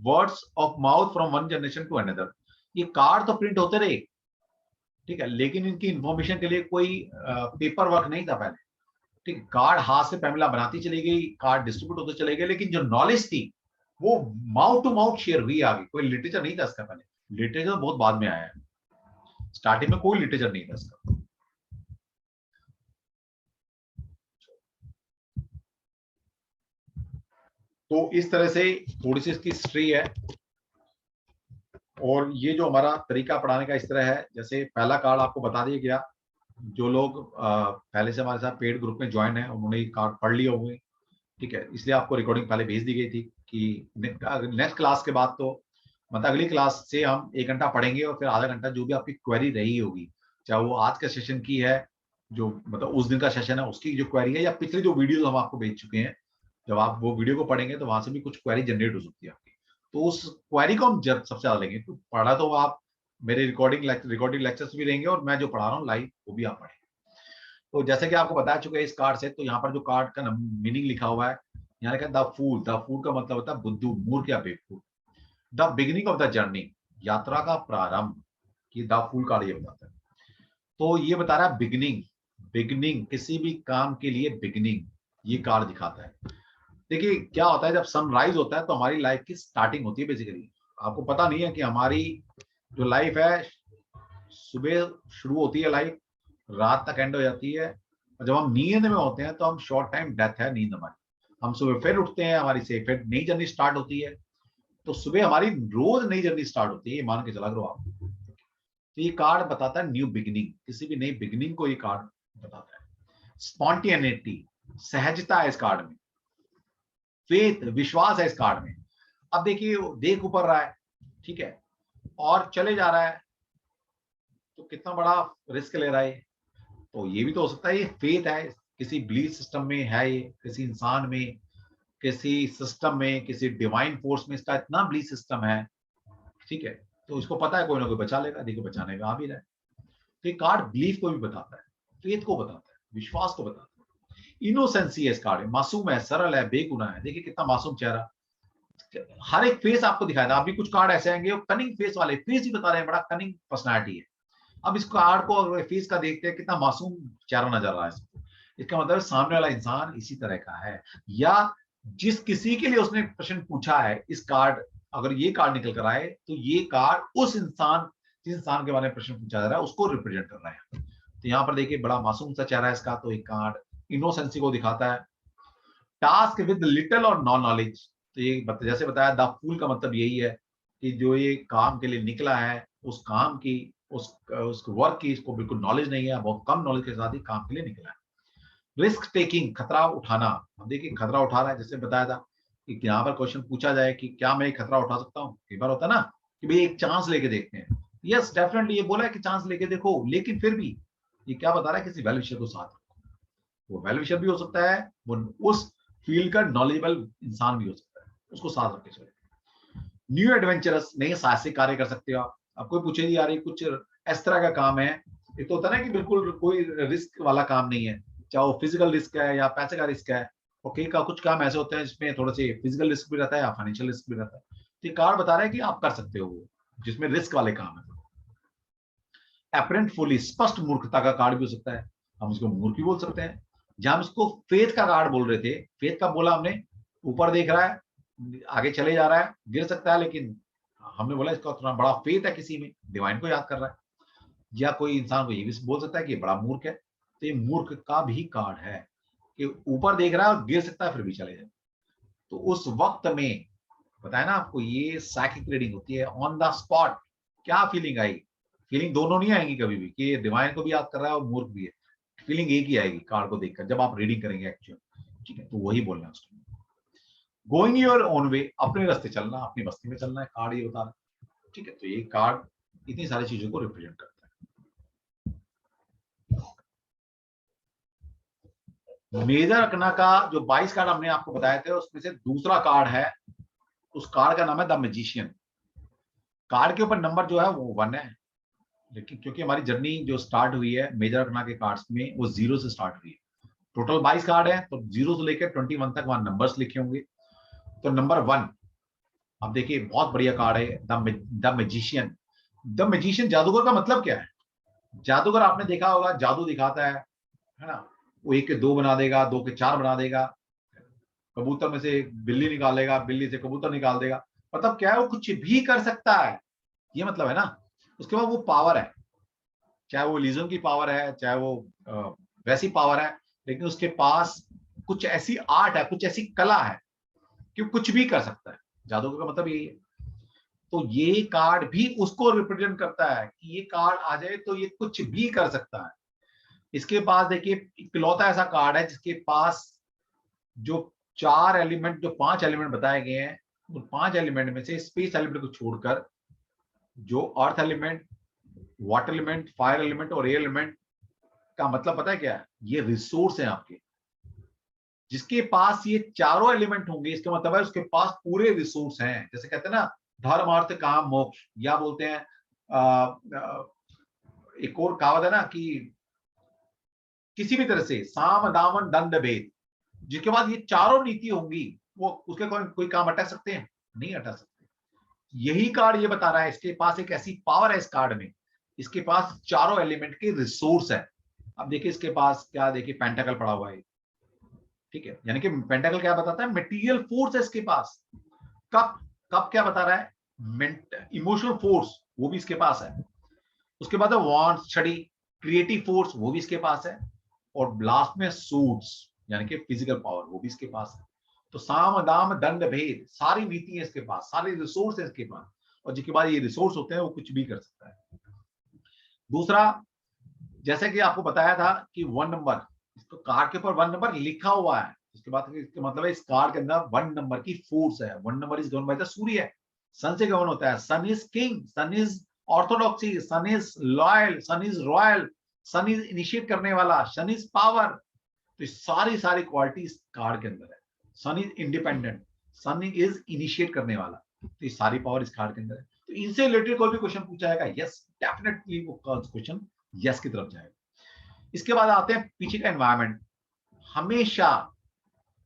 words of mouth from one generation to another. ये कार्ड तो प्रिंट होते रहे, ठीक है, लेकिन इनकी इंफॉर्मेशन के लिए कोई पेपर वर्क नहीं था पहले। ठीक, कार्ड हाथ से पैमिला बनाती चली गई, कार्ड डिस्ट्रीब्यूट होते चले गए, लेकिन जो नॉलेज थी वो माउथ टू माउथ शेयर हुई आगे। कोई लिटरेचर नहीं था इसका पहले, लिटरेचर बहुत बाद में आया है, स्टार्टिंग में कोई लिटरेचर नहीं था इसका। तो इस तरह से थोड़ी सी इसकी हिस्ट्री है। और ये जो हमारा तरीका पढ़ाने का इस तरह है, जैसे पहला कार्ड आपको बता दिया गया, जो लोग पहले से हमारे साथ पेड ग्रुप में ज्वाइन है उन्होंने कार्ड पढ़ लिया होंगे, ठीक है, इसलिए आपको रिकॉर्डिंग पहले भेज दी गई थी कि नेक्स्ट क्लास के बाद तो मतलब अगली क्लास से हम 1 घंटा पढ़ेंगे और फिर आधा घंटा जो भी आपकी क्वेरी रही होगी, चाहे वो आज के सेशन की है, जो मतलब उस दिन का सेशन है उसकी जो क्वेरी है, या पिछली जो वीडियोस हम आपको भेज चुके हैं, जब आप वो वीडियो को पढ़ेंगे तो वहां से भी कुछ क्वेरी जनरेट हो सकती है आपकी। तो उस क्वेरी को हम सबसे ज्यादा लेंगे। तो पढ़ा तो आप मेरे रिकॉर्डिंग लेक्चर्स भी रहेंगे और मैं जो पढ़ा रहा हूँ लाइव वो भी आप पढ़ेंगे। तो जैसे कि आपको बता चुके हैं इस कार्ड से, तो यहाँ पर जो कार्ड का मीनिंग लिखा हुआ है, यहाँ लिखा है द फूल। द फूल का मतलब होता है बुद्धू, मूर्ख या बेवकूफ। The beginning of the journey, यात्रा का प्रारंभ, कि द फूल कार्ड ये बताता है। तो ये बता रहा है बिगिनिंग, बिगिनिंग किसी भी काम के लिए बिगिनिंग ये कार्ड दिखाता है। देखिए क्या होता है, जब सनराइज होता है तो हमारी लाइफ की स्टार्टिंग होती है बेसिकली। आपको पता नहीं है कि हमारी जो लाइफ है, सुबह शुरू होती है लाइफ, रात तक एंड हो जाती है, और जब हम नींद में होते हैं तो हम शॉर्ट टाइम डेथ है नींद हमारी। हम सुबह फिर उठते हैं, हमारी से फिर नई जर्नी स्टार्ट होती है। तो सुबह हमारी रोज नई जर्नी स्टार्ट होती है, ये मान के चला करो आप। तो ये कार्ड बताता है न्यू बिगिनिंग, किसी भी नई बिगिनिंग को ये कार्ड बताता है। स्पॉन्टेनिटी, सहजता है इस कार्ड में। फेथ, विश्वास है इस कार्ड में। अब देखिए देख ऊपर रहा है, ठीक है, और चले जा रहा है, तो कितना बड़ा रिस्क ले रहा है। तो ये भी तो हो सकता है ये फेथ है, किसी बिलीफ सिस्टम में है, ये किसी इंसान में, किसी सिस्टम में, किसी डिवाइन फोर्स में इसका इतना बिलीफ सिस्टम है, ठीक है। तो इसको पता है कोई ना कोई बचा लेगा, देखो बचाने में आ भी रहा है। तो ये कार्ड बिलीफ को भी बताता है, फेथ को बताता है, विश्वास को बताता है। इनोसेंसी है इस कार्ड में, मासूम है, सरल है, बेगुनाह है। देखिए कितना मासूम चेहरा, हर एक फेस आपको दिखाया था। अभी कुछ कार्ड ऐसे आएंगे कनिंग फेस वाले, फेस ही बता रहे हैं बड़ा कनिंग पर्सनैलिटी है। अब इस कार्ड को अगर फेस का देखते हैं कितना मासूम चेहरा नजर आ रहा है इसको, इसका मतलब सामने वाला इंसान इसी तरह का है, या जिस किसी के लिए उसने प्रश्न पूछा है, इस कार्ड अगर ये कार्ड निकल कर आए तो ये कार्ड उस इंसान, जिस इंसान के बारे में प्रश्न पूछा जा रहा है उसको रिप्रेजेंट कर रहा है। तो यहाँ पर देखिए बड़ा मासूम सा चेहरा है इसका, तो एक कार्ड इनोसेंसी को दिखाता है। टास्क विद लिटिल और नॉन नॉलेज, तो ये जैसे बताया द फूल का मतलब यही है कि जो ये काम के लिए निकला है उस काम की, उस वर्क की इसको बिल्कुल नॉलेज नहीं है, बहुत कम नॉलेज के साथ ही काम के लिए निकला है। रिस्क टेकिंग, खतरा उठाना। अब देखिए खतरा उठा रहा है, जैसे बताया था कि यहाँ पर क्वेश्चन पूछा जाए कि क्या मैं खतरा उठा सकता हूँ, कई बार होता है ना कि भाई एक चांस लेके देखते हैं। यस डेफिनेटली ये बोला है कि चांस लेके देखो, लेकिन फिर भी ये क्या बता रहा है, किसी वेल विशर को साथ रखो। वो वेल विशर भी हो सकता है, वो उस फील्ड का नॉलेजेबल इंसान भी हो सकता है, उसको साथ रख के चले। न्यू एडवेंचरस, नए साहसिक कार्य कर सकते हो आप। आपको पूछे नहीं आ रही कुछ इस तरह का काम है, एक तो होता है ना कि बिल्कुल कोई रिस्क वाला काम नहीं है, चाहे वो फिजिकल रिस्क है या पैसे का रिस्क है। ओके का कुछ काम ऐसे होते हैं जिसमें थोड़ा से फिजिकल रिस्क भी रहता है या फाइनेंशियल रिस्क भी रहता है। तो ये कार्ड बता रहा है कि आप कर सकते हो वो, जिसमें रिस्क वाले काम है। एपरेंट फुली, स्पष्ट मूर्खता का कार्ड भी हो सकता है, हम उसको मूर्ख भी बोल सकते हैं। जहां हम इसको फेथ का कार्ड बोल रहे थे, फेथ का बोला हमने, ऊपर देख रहा है, आगे चले जा रहा है, गिर सकता है, लेकिन हमने बोला इसका थोड़ा बड़ा फेथ है किसी में, डिवाइन को याद कर रहा है। या कोई इंसान को ये भी बोल सकता है कि बड़ा मूर्ख है, तो ये मूर्ख का भी कार्ड है कि ऊपर देख रहा है और गिर सकता है फिर भी चले जाए। तो उस वक्त में बताया ना आपको, ये साइकिक रीडिंग होती है ऑन द स्पॉट। क्या फीलिंग आई, फीलिंग दोनों नहीं आएंगी कभी भी कि डिवाइन को भी याद कर रहा है और मूर्ख भी है। फीलिंग एक ही आएगी कार्ड को देखकर जब आप रीडिंग करेंगे एक्चुअल, ठीक है। तो वही बोलना है उसको, गोइंग योर ओन वे, अपने रास्ते चलना, अपनी बस्ती में चलना है, कार्ड ये बता रहा है, ठीक है। तो ये कार्ड इतनी सारी चीजों को रिप्रेजेंट करता है। मेजर अरकना का जो 22 कार्ड हमने आपको बताए थे उसमें से दूसरा कार्ड है, उस कार्ड का नाम है द मैजिशियन। कार्ड के ऊपर नंबर जो है वो 1 है, लेकिन क्योंकि हमारी जर्नी जो स्टार्ट हुई है मेजर अरकना के कार्ड्स में वो 0 से स्टार्ट हुई है। टोटल 22 कार्ड है, तो 0 से लेकर 21 तक वहां नंबर्स लिखे होंगे। तो नंबर 1, अब देखिए बहुत बढ़िया कार्ड है द मैजिशियन। द मैजिशियन, जादूगर का मतलब क्या है? जादूगर आपने देखा होगा जादू दिखाता है ना, वो 1 के 2 बना देगा, 2 के 4 बना देगा, कबूतर में से बिल्ली निकालेगा, बिल्ली से कबूतर निकाल देगा। मतलब क्या है, वो कुछ भी कर सकता है, ये मतलब है ना। उसके बाद वो पावर है, चाहे वो इल्यूजन की पावर है, चाहे वो वैसी पावर है, लेकिन उसके पास कुछ ऐसी आर्ट है, कुछ ऐसी कला है कि कुछ भी कर सकता है। जादूगर का मतलब यही है। तो ये कार्ड भी उसको रिप्रेजेंट करता है कि ये कार्ड आ जाए तो ये कुछ भी कर सकता है। इसके पास देखिए इकलौता ऐसा कार्ड है जिसके पास जो 4 एलिमेंट, जो 5 एलिमेंट बताए गए हैं, उन 5 एलिमेंट में से स्पेस एलिमेंट को छोड़कर जो earth element, water element, fire element और एयर एलिमेंट का मतलब पता है क्या है? ये रिसोर्स है आपके। जिसके पास ये चारों एलिमेंट होंगे इसका मतलब है उसके पास पूरे रिसोर्स हैं। जैसे कहते हैं ना धर्म अर्थ काम मोक्ष, या बोलते हैं एक और कहावत है ना कि किसी भी तरह से साम दामन दंड भेद, जिसके बाद ये चारों नीति होंगी वो उसके कोई काम हटा सकते हैं? नहीं हटा सकते। यही कार्ड ये बता रहा है इसके पास एक ऐसी पावर है इस कार्ड में, इसके पास चारों एलिमेंट के रिसोर्स है। अब देखिए इसके पास क्या, देखिए पेंटाकल पड़ा हुआ है, ठीक है, यानी कि पेंटाकल क्या बताता है? मटेरियल फोर्स है इसके पास। कप, कप क्या बता रहा है? इमोशनल फोर्स, वो भी इसके पास है। उसके बाद वांट, छड़ी, क्रिएटिव फोर्स, वो भी इसके पास है। और लास्ट में सूट्स, यानी कि फिजिकल पावर, वो भी इसके पास है। तो साम दाम दंड भेद, सारी नीति है इसके पास, सारे रिसोर्स है इसके पास, और जिसके बाद ये रिसोर्स होते हैं वो कुछ भी कर सकता है। दूसरा, जैसे कि आपको बताया था कि 1 नंबर, इसको कार्ड के ऊपर 1 नंबर लिखा हुआ है, इसके बाद इसका मतलब है इस कार्ड के अंदर 1 नंबर की फोर्स है। 1 number is govern by the Surya, sun से गवर्न होता है। Sun is king, sun is orthodoxy, sun is loyal, sun is royal, sun is initiate करने वाला, सन इज पावर। तो सारी क्वालिटी इस कार्ड के अंदर है। Sun is independent, sun is initiate करने वाला, तो ये सारी पावर इस कार्ड के अंदर है। तो इनसे रिलेटेड कोई भी क्वेश्चन पूछा जाएगा, यस डेफिनेटली वो क्वेश्चन यस की तरफ जाएगा। इसके बाद आते हैं पीछे का एनवायरमेंट। हमेशा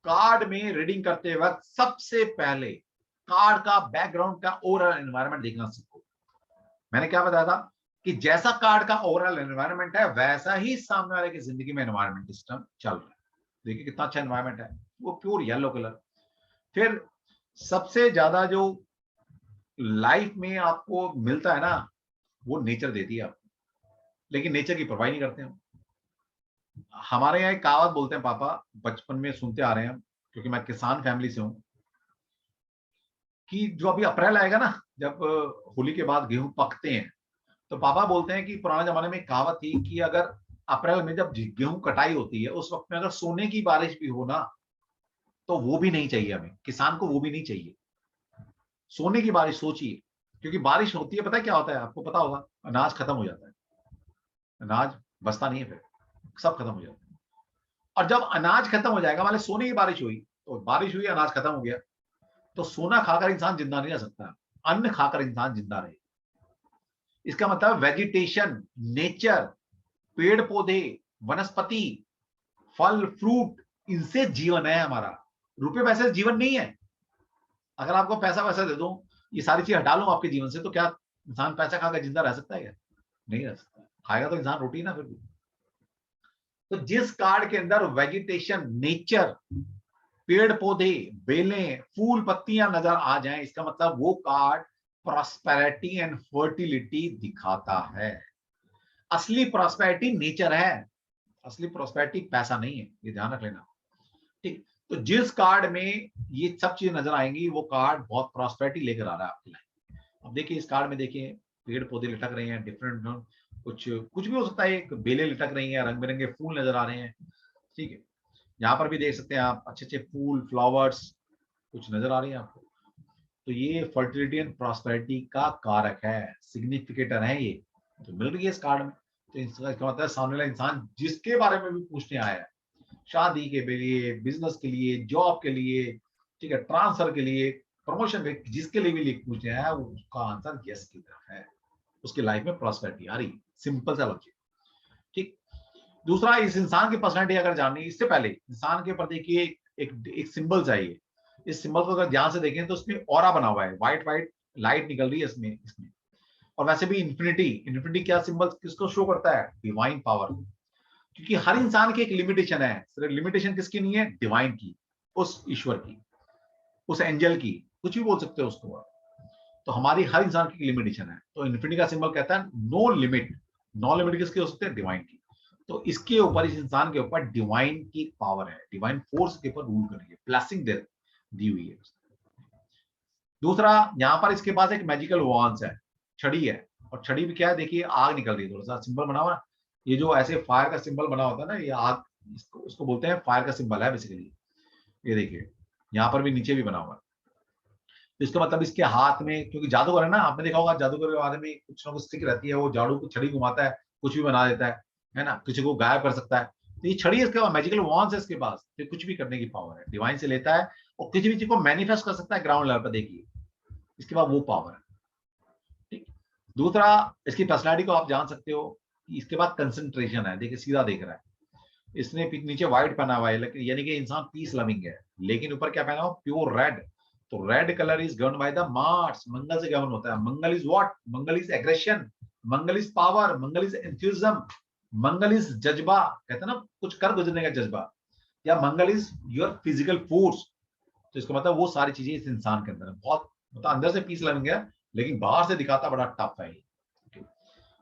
कार्ड में रीडिंग करते वक्त सबसे पहले कार्ड का बैकग्राउंड का ओवरऑल एनवायरमेंट देखना सीखो। मैंने क्या बताया था कि जैसा कार्ड का ओवरऑल एनवायरमेंट है वैसा ही सामने वाले की जिंदगी में एनवायरमेंट सिस्टम चल रहा है। देखिए कितना अच्छा एनवायरमेंट है, वो प्योर येलो कलर। फिर सबसे ज्यादा जो लाइफ में आपको मिलता है ना, वो नेचर देती है आपको, लेकिन नेचर की परवाह नहीं करते हम। हमारे यहाँ एक कहावत बोलते हैं पापा, बचपन में सुनते आ रहे हैं, क्योंकि मैं किसान फैमिली से हूं, कि जो अभी अप्रैल आएगा ना, जब होली के बाद गेहूं पकते हैं, तो पापा बोलते हैं कि पुराने जमाने में एक कहावत थी कि अगर अप्रैल में जब गेहूं कटाई होती है उस वक्त में अगर सोने की बारिश भी हो ना, तो वो भी नहीं चाहिए हमें, किसान को वो भी नहीं चाहिए। सोने की बारिश सोचिए, क्योंकि बारिश होती है, पता है क्या होता है आपको पता होगा? अनाज खत्म हो जाता है, अनाज बचता नहीं है, फिर सब खत्म हो जाता है। और जब अनाज खत्म हो जाएगा, मान सोने की बारिश हुई, तो बारिश हुई, अनाज खत्म हो गया, तो सोना खाकर इंसान जिंदा नहीं रह सकता, अन्न खाकर इंसान जिंदा रहे। इसका मतलब वेजिटेशन, नेचर, पेड़ पौधे, वनस्पति, फल फ्रूट, इनसे जीवन है हमारा। रुपए पैसे से जीवन नहीं है। अगर आपको पैसा वैसा दे दूं, ये सारी चीज हटा लूं आपके जीवन से, तो क्या इंसान पैसा खाकर जिंदा रह सकता है क्या? नहीं रह सकता। खाएगा तो इंसान रोटी ना फिर भी। तो जिस कार्ड के अंदर वेजिटेशन, नेचर, पेड़ पौधे, बेलें, फूल पत्तियां नजर आ जाएं, इसका मतलब वो कार्ड प्रॉस्पेरिटी एंड फर्टिलिटी दिखाता है। असली प्रॉस्पेरिटी नेचर है, असली प्रॉस्पेरिटी पैसा नहीं है, ये ध्यान रख लेना। ठीक, तो जिस कार्ड में ये सब चीजें नजर आएंगी वो कार्ड बहुत प्रॉस्पेरिटी लेकर आ रहा है आपकी लाइफ। अब देखिए इस कार्ड में देखिए पेड़ पौधे लटक रहे हैं, डिफरेंट, कुछ कुछ भी हो सकता है, एक बेलें लटक रही हैं, रंग बिरंगे फूल नजर आ रहे हैं, ठीक है। यहाँ पर भी देख सकते हैं आप अच्छे अच्छे फूल, फ्लावर्स कुछ नजर आ रही है आपको। तो ये फर्टिलिटी एंड प्रॉस्पेरिटी का कारक है, सिग्निफिकेटर है ये, तो मिल रही है इस कार्ड में। तो इसका मतलब है सामने वाला इंसान जिसके बारे में भी पूछने आया है, शादी के लिए, बिजनेस के लिए, जॉब के लिए, ठीक है, ट्रांसफर के लिए, प्रमोशन के, जिसके लिए भी पूछने आया है, उसका आंसर यस की तरफ है। उसकी लाइफ में प्रॉस्पेरिटी आ रही, सिंपल सा लॉजिक। ठीक, दूसरा, इस इंसान की पर्सनैलिटी अगर जाननी, इससे पहले इंसान के ऊपर देखिए एक सिंबल चाहिए। इस सिंबल को अगर ध्यान से देखें तो उसमें ऑरा बना हुआ है, व्हाइट व्हाइट लाइट निकल रही है इसमें। और वैसे भी इन्फिनिटी, इन्फिनिटी क्या सिंबल किसको शो करता है? Divine power. क्योंकि हर इंसान की एक लिमिटेशन है, सिर्फ लिमिटेशन किसकी नहीं है? डिवाइन की, उस ईश्वर की, उस एंजल की, कुछ भी बोल सकते हो उसको। तो हमारी हर इंसान की लिमिटेशन है। तो इन्फिनिटी का सिंबल कहता है नो लिमिट। नो लिमिट किसकी हो सकते हैं? डिवाइन की। तो इसके ऊपर, इस इंसान के ऊपर डिवाइन की पावर है, डिवाइन फोर्स के ऊपर रूल कर रही है, ब्लेसिंग दी हुई है। दूसरा, यहाँ पर इसके पास एक मैजिकल वॉन्स है, छड़ी है, और छड़ी भी क्या है, देखिए आग निकल रही है, थोड़ा सा सिंबल बना हुआ, ये जो ऐसे फायर का सिंबल बना होता है ना, ये आग, इसको बोलते हैं फायर का सिंबल है बेसिकली। ये देखिए यहाँ पर भी नीचे भी बना हुआ है। तो इसका मतलब इसके हाथ में, क्योंकि जादूगर है ना, आपने देखा होगा जादूगर के हाथ में कुछ ना कुछ स्टिक रहती है, वो झाड़ू को छड़ी घुमाता है, कुछ भी बना देता है ना, किसी को गायब कर सकता है। तो ये छड़ी इसके पास मैजिकल वॉन्स है, इसके पास तो कुछ भी करने की पावर है, डिवाइन से लेता है और किसी भी चीज को मैनिफेस्ट कर सकता है ग्राउंड लेवल पर, देखिए इसके पास वो पावर है। ठीक। दूसरा, इसकी पर्सनैलिटी को आप जान सकते हो, इसके बाद कंसंट्रेशन है, देखिए सीधा देख रहा है, इसने नीचे व्हाइट पहना हुआ है, यानी कि इंसान पीस लविंग है, लेकिन ऊपर क्या पहना हुआ, प्योर रेड। तो red colour is govern by the Mars, Mangal से गवर्न होता है। Mangal is what, Mangal is aggression, Mangal is power, Mangal is enthusiasm, Mangal is जज्बा, कहते हैं ना कुछ कर गुजरने का जज्बा, या मंगल इज योर फिजिकल फोर्स। तो इसका मतलब वो सारी चीजें इस इंसान के अंदर है, बहुत मतलब अंदर से पीस लविंग है, लेकिन बाहर से दिखाता बड़ा टफ है।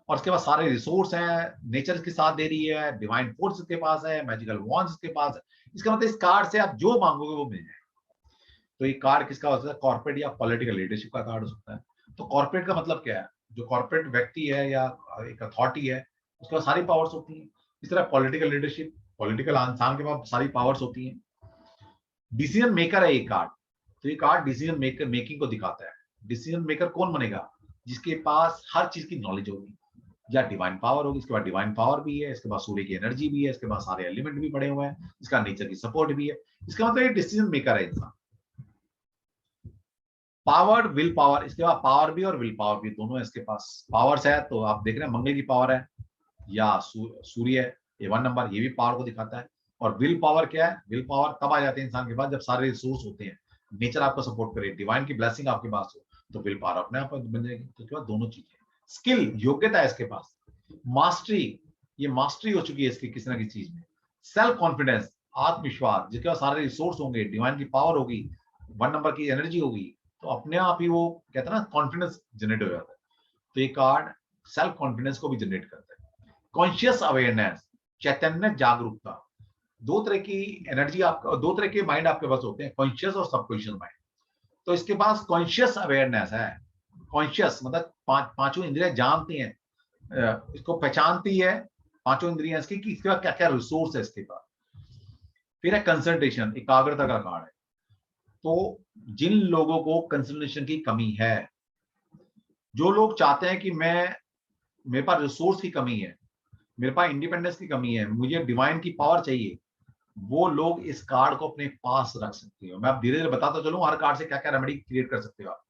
और उसके बाद सारे रिसोर्स हैं, नेचर इसके साथ दे रही है, डिवाइन फोर्स इसके पास है, मैजिकल वॉन्स इसके पास है। इसका मतलब इस कार्ड से आप जो मांगोगे वो मिल जाए। तो ये कार्ड किसका हो सकता है, कॉर्पोरेट या पॉलिटिकल लीडरशिप का कार्ड हो सकता है। तो कॉर्पोरेट का मतलब क्या है, जो कॉर्पोरेट व्यक्ति है या एक अथॉरिटी है, उसके पास सारी पावर्स होती हैं। इस तरह पॉलिटिकल लीडरशिप, पॉलिटिकल इंसान के पास सारी पावर्स होती हैं। डिसीजन मेकर है ये कार्ड, तो ये कार्ड डिसीजन मेकर मेकिंग को दिखाता है। डिसीजन मेकर कौन बनेगा, जिसके पास हर चीज की नॉलेज होगी या डिवाइन पावर होगी। इसके बाद डिवाइन पावर भी है, इसके बाद सूर्य की एनर्जी भी है, इसके बाद सारे एलिमेंट भी पड़े हुए हैं, इसका नेचर की सपोर्ट भी है। इसका मतलब ये डिसीजन मेकर है इंसान। पावर, विल पावर, इसके बाद पावर भी और विल पावर भी दोनों है इसके पास। पावर्स है तो आप देख रहे हैं मंगल की पावर है या सूर्य है, ये 1 नंबर, ये भी पावर को दिखाता है। और विल पावर क्या है, विल पावर तब आ जाती है इंसान के पास जब सारे रिसोर्स होते हैं, नेचर आपको सपोर्ट करे, डिवाइन की ब्लेसिंग आपके पास हो, तो विल पावर अपने आप बन जाएगी। तो इसके बाद दोनों चीजें, स्किल, योग्यता है इसके पास, मास्टरी, ये मास्टरी हो चुकी है इसकी किसी ना किसी चीज में। सेल्फ कॉन्फिडेंस, आत्मविश्वास, जिसके पास सारे रिसोर्स होंगे, डिवाइन की पावर होगी, 1 नंबर की एनर्जी होगी, तो अपने आप ही वो कहते हैं ना कॉन्फिडेंस जनरेट हो जाता है। तो ये कार्ड सेल्फ कॉन्फिडेंस को भी जनरेट करता है। कॉन्शियस अवेयरनेस, चैतन्य जागरूकता, दो तरह की एनर्जी आपका, दो तरह के माइंड आपके पास होते हैं, कॉन्शियस और सबकॉन्शियस माइंड। तो इसके पास कॉन्शियस अवेयरनेस है। कॉन्शियस मतलब पांचों इंद्रियां जानती हैं, इसको पहचानती है, पांचों इंद्रियां इसकी, कि इसके पास क्या क्या रिसोर्स है इसके पास। फिर है कंसंट्रेशन, एकाग्रता का कार्ड है। तो जिन लोगों को कंसंट्रेशन की कमी है, जो लोग चाहते हैं कि मेरे पास रिसोर्स की कमी है, मेरे पास इंडिपेंडेंस की कमी है, मुझे डिवाइन की पावर चाहिए, वो लोग इस कार्ड को अपने पास रख सकते हो। मैं अब धीरे धीरे बताता चलूं हर कार्ड से क्या क्या रेमेडी क्रिएट कर सकते हो आप।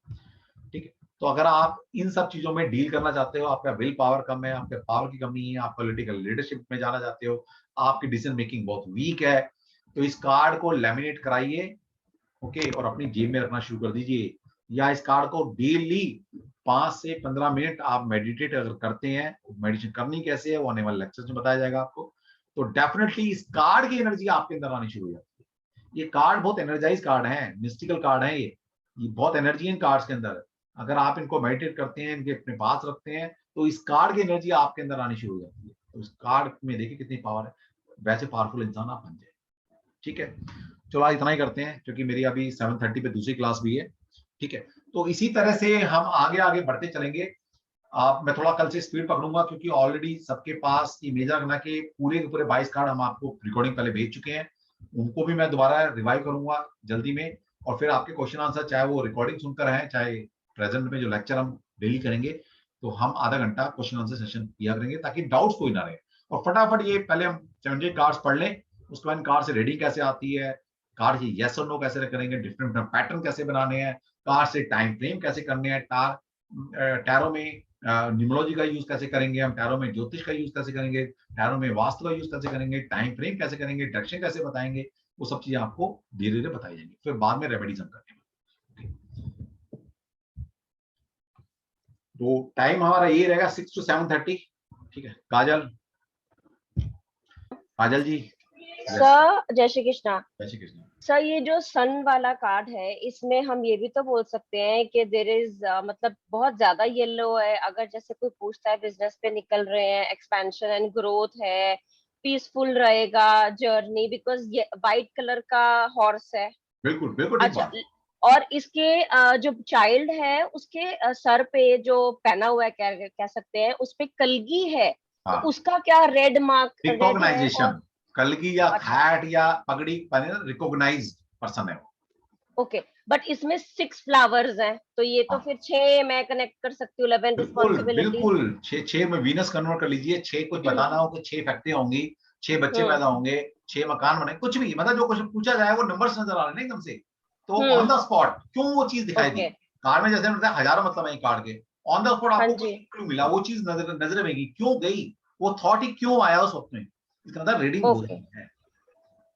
ठीक है, तो अगर आप इन सब चीजों में डील करना चाहते हो, आपका विल पावर कम है, आपके पावर की कमी है, आप पॉलिटिकल लीडरशिप में जाना चाहते हो, आपकी डिसीजन मेकिंग बहुत वीक है, तो इस कार्ड को लेमिनेट कराइए, ओके, और अपनी जेब में रखना शुरू कर दीजिए। या इस कार्ड को डेली 5 से 15 मिनट आप मेडिटेट अगर करते हैं, मेडिटेशन करनी कैसे है वो आने वाले लेक्चर में बताया जाएगा आपको। तो डेफिनेटली इस कार्ड की एनर्जी आपके अंदर आनी शुरू हो जाती है। ये कार्ड बहुत एनर्जाइज कार्ड है, मिस्टिकल कार्ड है, ये बहुत एनर्जी है इन कार्ड्स के अंदर। अगर आप इनको मेडिटेट करते हैं, इनके अपने पास रखते हैं, तो इस कार्ड की एनर्जी आपके अंदर आनी शुरू हो जाती है। तो इस कार्ड में देखिए कितनी पावर है, वैसे पावरफुल इंसान आप बन जाए। ठीक है, चलो आज इतना ही करते हैं, क्योंकि मेरी अभी 7:30 पे दूसरी क्लास भी है। ठीक है, तो इसी तरह से हम आगे आगे बढ़ते चलेंगे। आप, मैं थोड़ा कल से स्पीड पकड़ूंगा, क्योंकि ऑलरेडी सबके पास इमेज रखना के पूरे के पूरे 22 कार्ड हम आपको रिकॉर्डिंग पहले भेज चुके हैं, उनको भी मैं दोबारा रिवाइव करूंगा जल्दी में। और फिर आपके क्वेश्चन आंसर, चाहे वो रिकॉर्डिंग सुनकर है, चाहे प्रेजेंट में जो लेक्चर हम डेली करेंगे, तो हम आधा घंटा क्वेश्चन आंसर सेशन किया करेंगे, ताकि डाउट्स कोई ना रहे। और फटाफट ये पहले हम 70 कार्ड्स पढ़ लें, उसके बाद कार्ड से रीडिंग कैसे आती है, कार्ड की यस और नो कैसे करेंगे, डिफरेंट पैटर्न कैसे बनाने हैं, कार्ड से टाइम फ्रेम कैसे करने हैं, टैरो में न्यूमरोलॉजी का यूज कैसे करेंगे, हम टैरो में ज्योतिष का यूज कैसे करेंगे, टैरो में वास्तु का यूज कैसे करेंगे, टाइम फ्रेम कैसे करेंगे, डायरेक्शन कैसे बताएंगे, वो सब चीजें आपको धीरे धीरे बताई जाएंगी, फिर बाद में रेमेडीज हम करेंगे। तो टाइम हमारा ये रहेगा 6 to 7:30। ठीक है, काजल, काजल जी। सर जय श्री कृष्णा। जय श्री कृष्ण। सर ये जो सन वाला कार्ड है, इसमें हम ये भी तो बोल सकते हैं कि देर इज मतलब बहुत ज्यादा येलो है। अगर जैसे कोई पूछता है बिजनेस पे निकल रहे हैं, एक्सपेंशन एंड ग्रोथ है, पीसफुल रहेगा जर्नी, बिकॉज ये वाइट कलर का हॉर्स है। बिल्कुल बिल्कुल ठीक अच्छा, बात। और इसके जो चाइल्ड है उसके सर पे जो पहना हुआ है, कह सकते हैं उस पे कलगी है, तो हाँ, उसका क्या रेड मार्क रेड है? और रिकॉग्नाइजेशन, कलगी या अच्छा, हैट या पगड़ी पहने रिकॉग्नाइज्ड पर्सन है वो। ओके, बट इसमें 6 फ्लावर्स हैं, तो ये तो हाँ, फिर 6 मैं कनेक्ट कर सकती हूँ, 11 बिल्कुल रिस्पॉन्सिबिलिटीज। बिल्कुल, छह छह में वीनस कन्वर्ट कर लीजिए, छह कुछ बताना हो कि 6 फैक्ट्री होंगी, 6 बच्चे हम्म पैदा होंगे, 6 मकान बने, कुछ भी, मतलब जो क्वेश्चन पूछा जाए वो नंबर्स नजर आ रहे हैं ना एकदम से, तो ऑन हम्म द स्पॉट क्यों वो चीज दिखाई दी। ओके, कार्ड में जैसे हमने बताया हजारों मतलब है कार्ड के, ऑन द स्पॉट हाँ आपको कुछ जी, क्यों मिला, वो चीज नजर नजर में गई, क्यों गई, वो थॉट ही क्यों आया उस वक्त में, इसका मतलब रीडिंग हो ओके। रही है।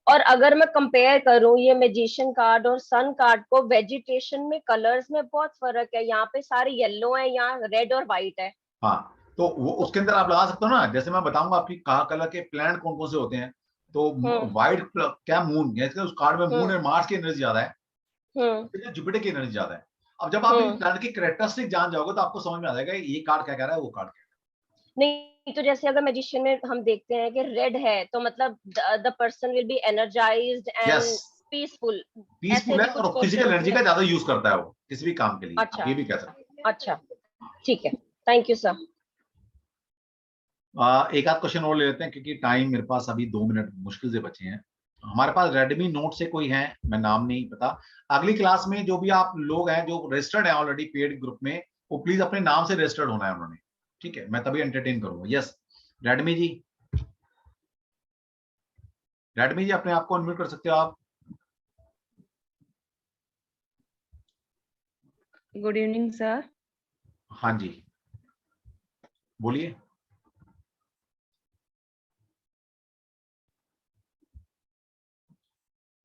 और अगर मैं कंपेयर करूं ये मैजिशियन कार्ड और सन कार्ड को, वेजिटेशन में कलर्स में बहुत फर्क है, यहाँ पे सारे येलो है, यहाँ रेड और व्हाइट है। हाँ, तो वो तो उसके अंदर आप लगा सकते हो ना, जैसे मैं बताऊंगा आपकी कहा कलर के प्लैनेट कौन कौन से होते हैं, तो हम्म व्हाइट क्या मून, जैसे उस कार्ड में मून हम्म है, मार्स की एनर्जी ज्यादा है, हम्म जुपिटर की एनर्जी ज्यादा है। अब जब आप इन हम्म प्लैनेट की कैरेक्टरिस्टिक जान जाओगे तो आपको समझ में आ जाएगा ये कार्ड क्या कह रहा है, वो कार्ड क्या नहीं, तो जैसे अगर मैजिशियन में हम देखते हैं कि रेड है, तो मतलब the person will be energised है। Yes, and peaceful. ऐसे पीसफुल है भी कुछ और फिजिकल क्वेश्चंस एनर्जी में। का ज्यादा यूज करता है वो किसी भी काम के लिए, आप अच्छा, ये भी कह सकते अच्छा, ठीक है, थैंक यू सर। हैं। एक आध क्वेश्चन और ले लेते हैं क्योंकि टाइम मेरे पास अभी 2 मिनट मुश्किल से बचे हैं। हमारे पास रेडमी नोट से कोई है, मैं नाम नहीं पता, अगली क्लास में जो भी आप लोग हैं जो रजिस्टर्ड हैं ऑलरेडी पेड ग्रुप में, वो प्लीज अपने नाम से रजिस्टर्ड होना है उन्होंने, ठीक है, मैं तभी एंटरटेन करूंगा। यस, रेडमी जी, रेडमी जी अपने आप को अनम्यूट कर सकते हो आप। Good evening sir. हाँ जी, बोलिए।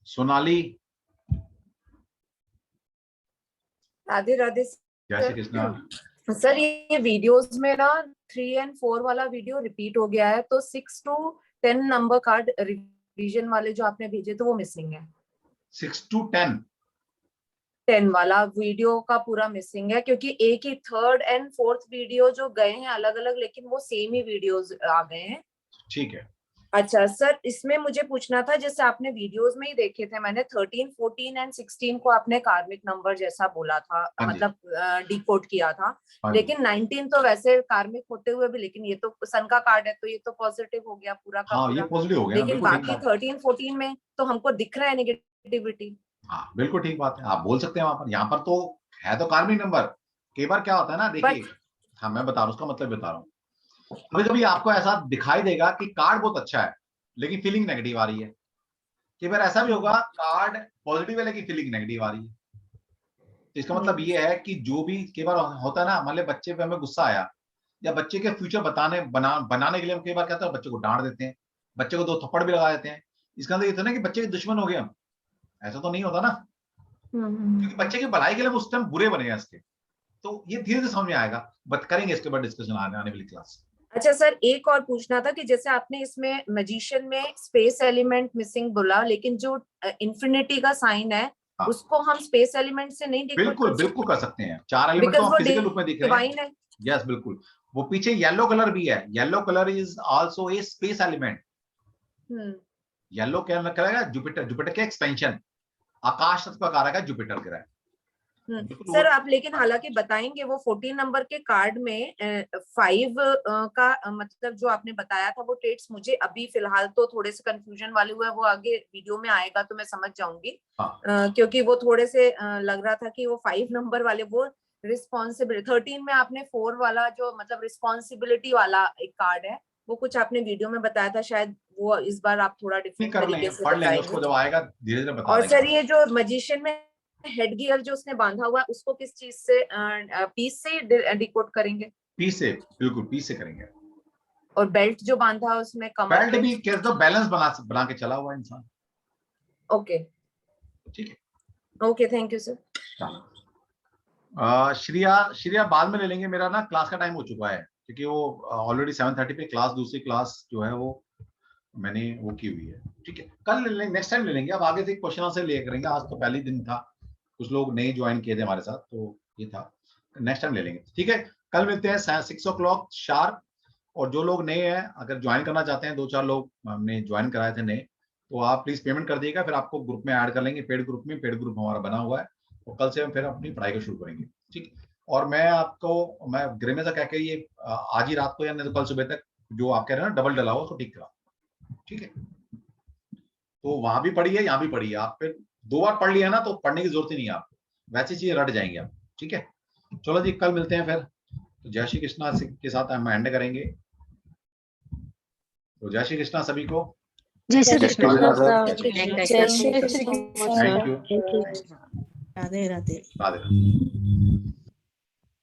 सोनाली, राधे राधे जय श्री सर। कृष्णा। सर ये वीडियोस में ना 3 और 4 वाला वीडियो रिपीट हो गया है, तो 6 to 10 नंबर कार्ड रिवीजन वाले जो आपने भेजे तो वो मिसिंग है। 6 to 10। 10 वाला वीडियो का पूरा मिसिंग है, क्योंकि एक ही 3rd and 4th वीडियो जो गए हैं अलग अलग, लेकिन वो सेम ही वीडियोस आ गए हैं। ठीक है, अच्छा सर, इसमें मुझे पूछना था, जैसे आपने वीडियोस में ही देखे थे, मैंने 13, 14 एंड 16 को आपने कार्मिक नंबर जैसा बोला था, हाँ जी, मतलब डिकोड किया था, हाँ जी, लेकिन 19 तो वैसे कार्मिक होते हुए भी, लेकिन ये तो सन का कार्ड है तो ये तो पॉजिटिव हो गया पूरा का हाँ ये पूरा, पॉजिटिव हो गया ना, लेकिन बिल्कुल ठीक बाकी बात। 13, 14 में तो हमको दिख रहा है नेगेटिविटी। हाँ बिल्कुल ठीक बात है, आप बोल सकते हैं वहां पर, यहाँ पर तो है तो कार्मिक नंबर। कई बार क्या होता है ना, बट देखिए, हाँ मैं बता रहा हूँ उसका मतलब बता रहा हूँ, कभी कभी आपको ऐसा दिखाई देगा कि कार्ड बहुत अच्छा है लेकिन फीलिंग नेगेटिव आ रही है, कई बार ऐसा भी होगा कार्ड पॉजिटिव है लेकिन फीलिंग नेगेटिव आ रही है। तो इसका मतलब ये है कि जो भी कई बार होता है ना, मान लो बच्चे पे हमें गुस्सा आया, या बच्चे के फ्यूचर बनाने के लिए हम कई बार कहते हैं बच्चे को डांट देते हैं, बच्चे को 2 थप्पड़ भी लगा देते हैं, इसका मतलब ये तो ना कि बच्चे के दुश्मन हो गए हम, ऐसा तो नहीं होता ना, क्योंकि बच्चे की भलाई के लिए हम उस टाइम बुरे बने हैं इसके। तो ये धीरे धीरे समझ में आएगा, बट करेंगे इसके बाद डिस्कशन आने वाली क्लास। अच्छा सर, एक और पूछना था कि जैसे आपने इसमें मैजिशियन में स्पेस एलिमेंट मिसिंग बोला, लेकिन जो इन्फिनिटी का साइन है हाँ उसको हम स्पेस एलिमेंट से नहीं डिकोड बिल्कुल कर बिल्कुल सकते, कर सकते हैं, 4 एलिमेंट तो बिकॉज हम वो फिजिकल रूप में दिख रहे हैं। डिवाइन है। यस बिल्कुल, वो पीछे येलो कलर भी है, yellow colour is also a space element. Hmm yellow क्या करेगा, जुपिटर, जुपिटर के एक्सपेंशन, आकाश तत्व का कारक है जुपिटर ग्रह, बिल्कुल वो। सर आप लेकिन हालांकि बताएंगे वो 14 नंबर के कार्ड में 5 का मतलब जो आपने बताया था वो ट्रेड्स मुझे अभी फिलहाल तो थोड़े से कंफ्यूजन वाले हुए, वो आगे वीडियो में आएगा तो मैं समझ जाऊंगी। हाँ क्योंकि वो थोड़े से लग रहा था कि वो 5 नंबर वाले वो रिस्पॉन्सिबिलिटी, 13 में आपने 4 वाला जो मतलब रिस्पॉन्सिबिलिटी वाला एक कार्ड है, वो कुछ आपने वीडियो में बताया था, शायद वो इस बार आप थोड़ा नहीं डिफरेंट कर तरीके लेंगे, से पढ़ लेंगे उसको, बताएंगे। जब आएगा धीरे धीरे बता और देंगे सर आपको। ये जो मजिशियन में हेड गियर जो उसने बांधा हुआ है उसको किस चीज से, पीस से डिकोड करेंगे? पी से, बिल्कुल पी से करेंगे। और बेल्ट जो बांधा है उसमें कमर बेल्ट पे? भी कैसे तो बैलेंस बना के चला हुआ इंसान। ओके, ठीक है, okay, thank you sir. Shriya, Shriya बाद में ले लेंगे, मेरा ना क्लास का टाइम हो चुका है, क्योंकि वो ऑलरेडी 7:30 पे क्लास, दूसरी क्लास जो है वो मैंने वो की हुई है। ठीक है, कल ले लेंगे, नेक्स्ट टाइम ले लेंगे, अब आगे से क्वेश्चन आंसर ले करेंगे, आज तो पहले दिन था, कुछ लोग नए ज्वाइन किए थे हमारे साथ, तो ये था, नेक्स्ट टाइम ले लेंगे। ठीक है, कल मिलते हैं 6 o'clock शार्प। और जो लोग नए हैं अगर ज्वाइन करना चाहते हैं, 2-4 लोग हमने ज्वाइन कराए थे नए, तो आप प्लीज पेमेंट कर दिएगा, फिर आपको ग्रुप में ऐड कर लेंगे, पेड ग्रुप में, पेड ग्रुप हमारा बना हुआ है, तो कल से हम फिर अपनी पढ़ाई को शुरू करेंगे, ठीक। और मैं गृह में से कह के ये आज ही रात को या नहीं तो कल सुबह तक जो आप कह रहे हैं ना डबल डला हो उसको ठीक करा, ठीक है। तो वहां भी पढ़िए, यहाँ भी पढ़िए, आप फिर 2 बार पढ़ लिया ना तो पढ़ने की जरूरत ही नहीं है आपको, वैसी चीजें रट जाएंगे आप, ठीक है। चलो जी, कल मिलते हैं फिर। तो जय श्री कृष्णा के साथ हम एंड करेंगे। तो जय श्री कृष्णा सभी को। जय श्री कृष्ण सर। जय श्री कृष्ण। Thank you. राधे राधे। राधे राधे।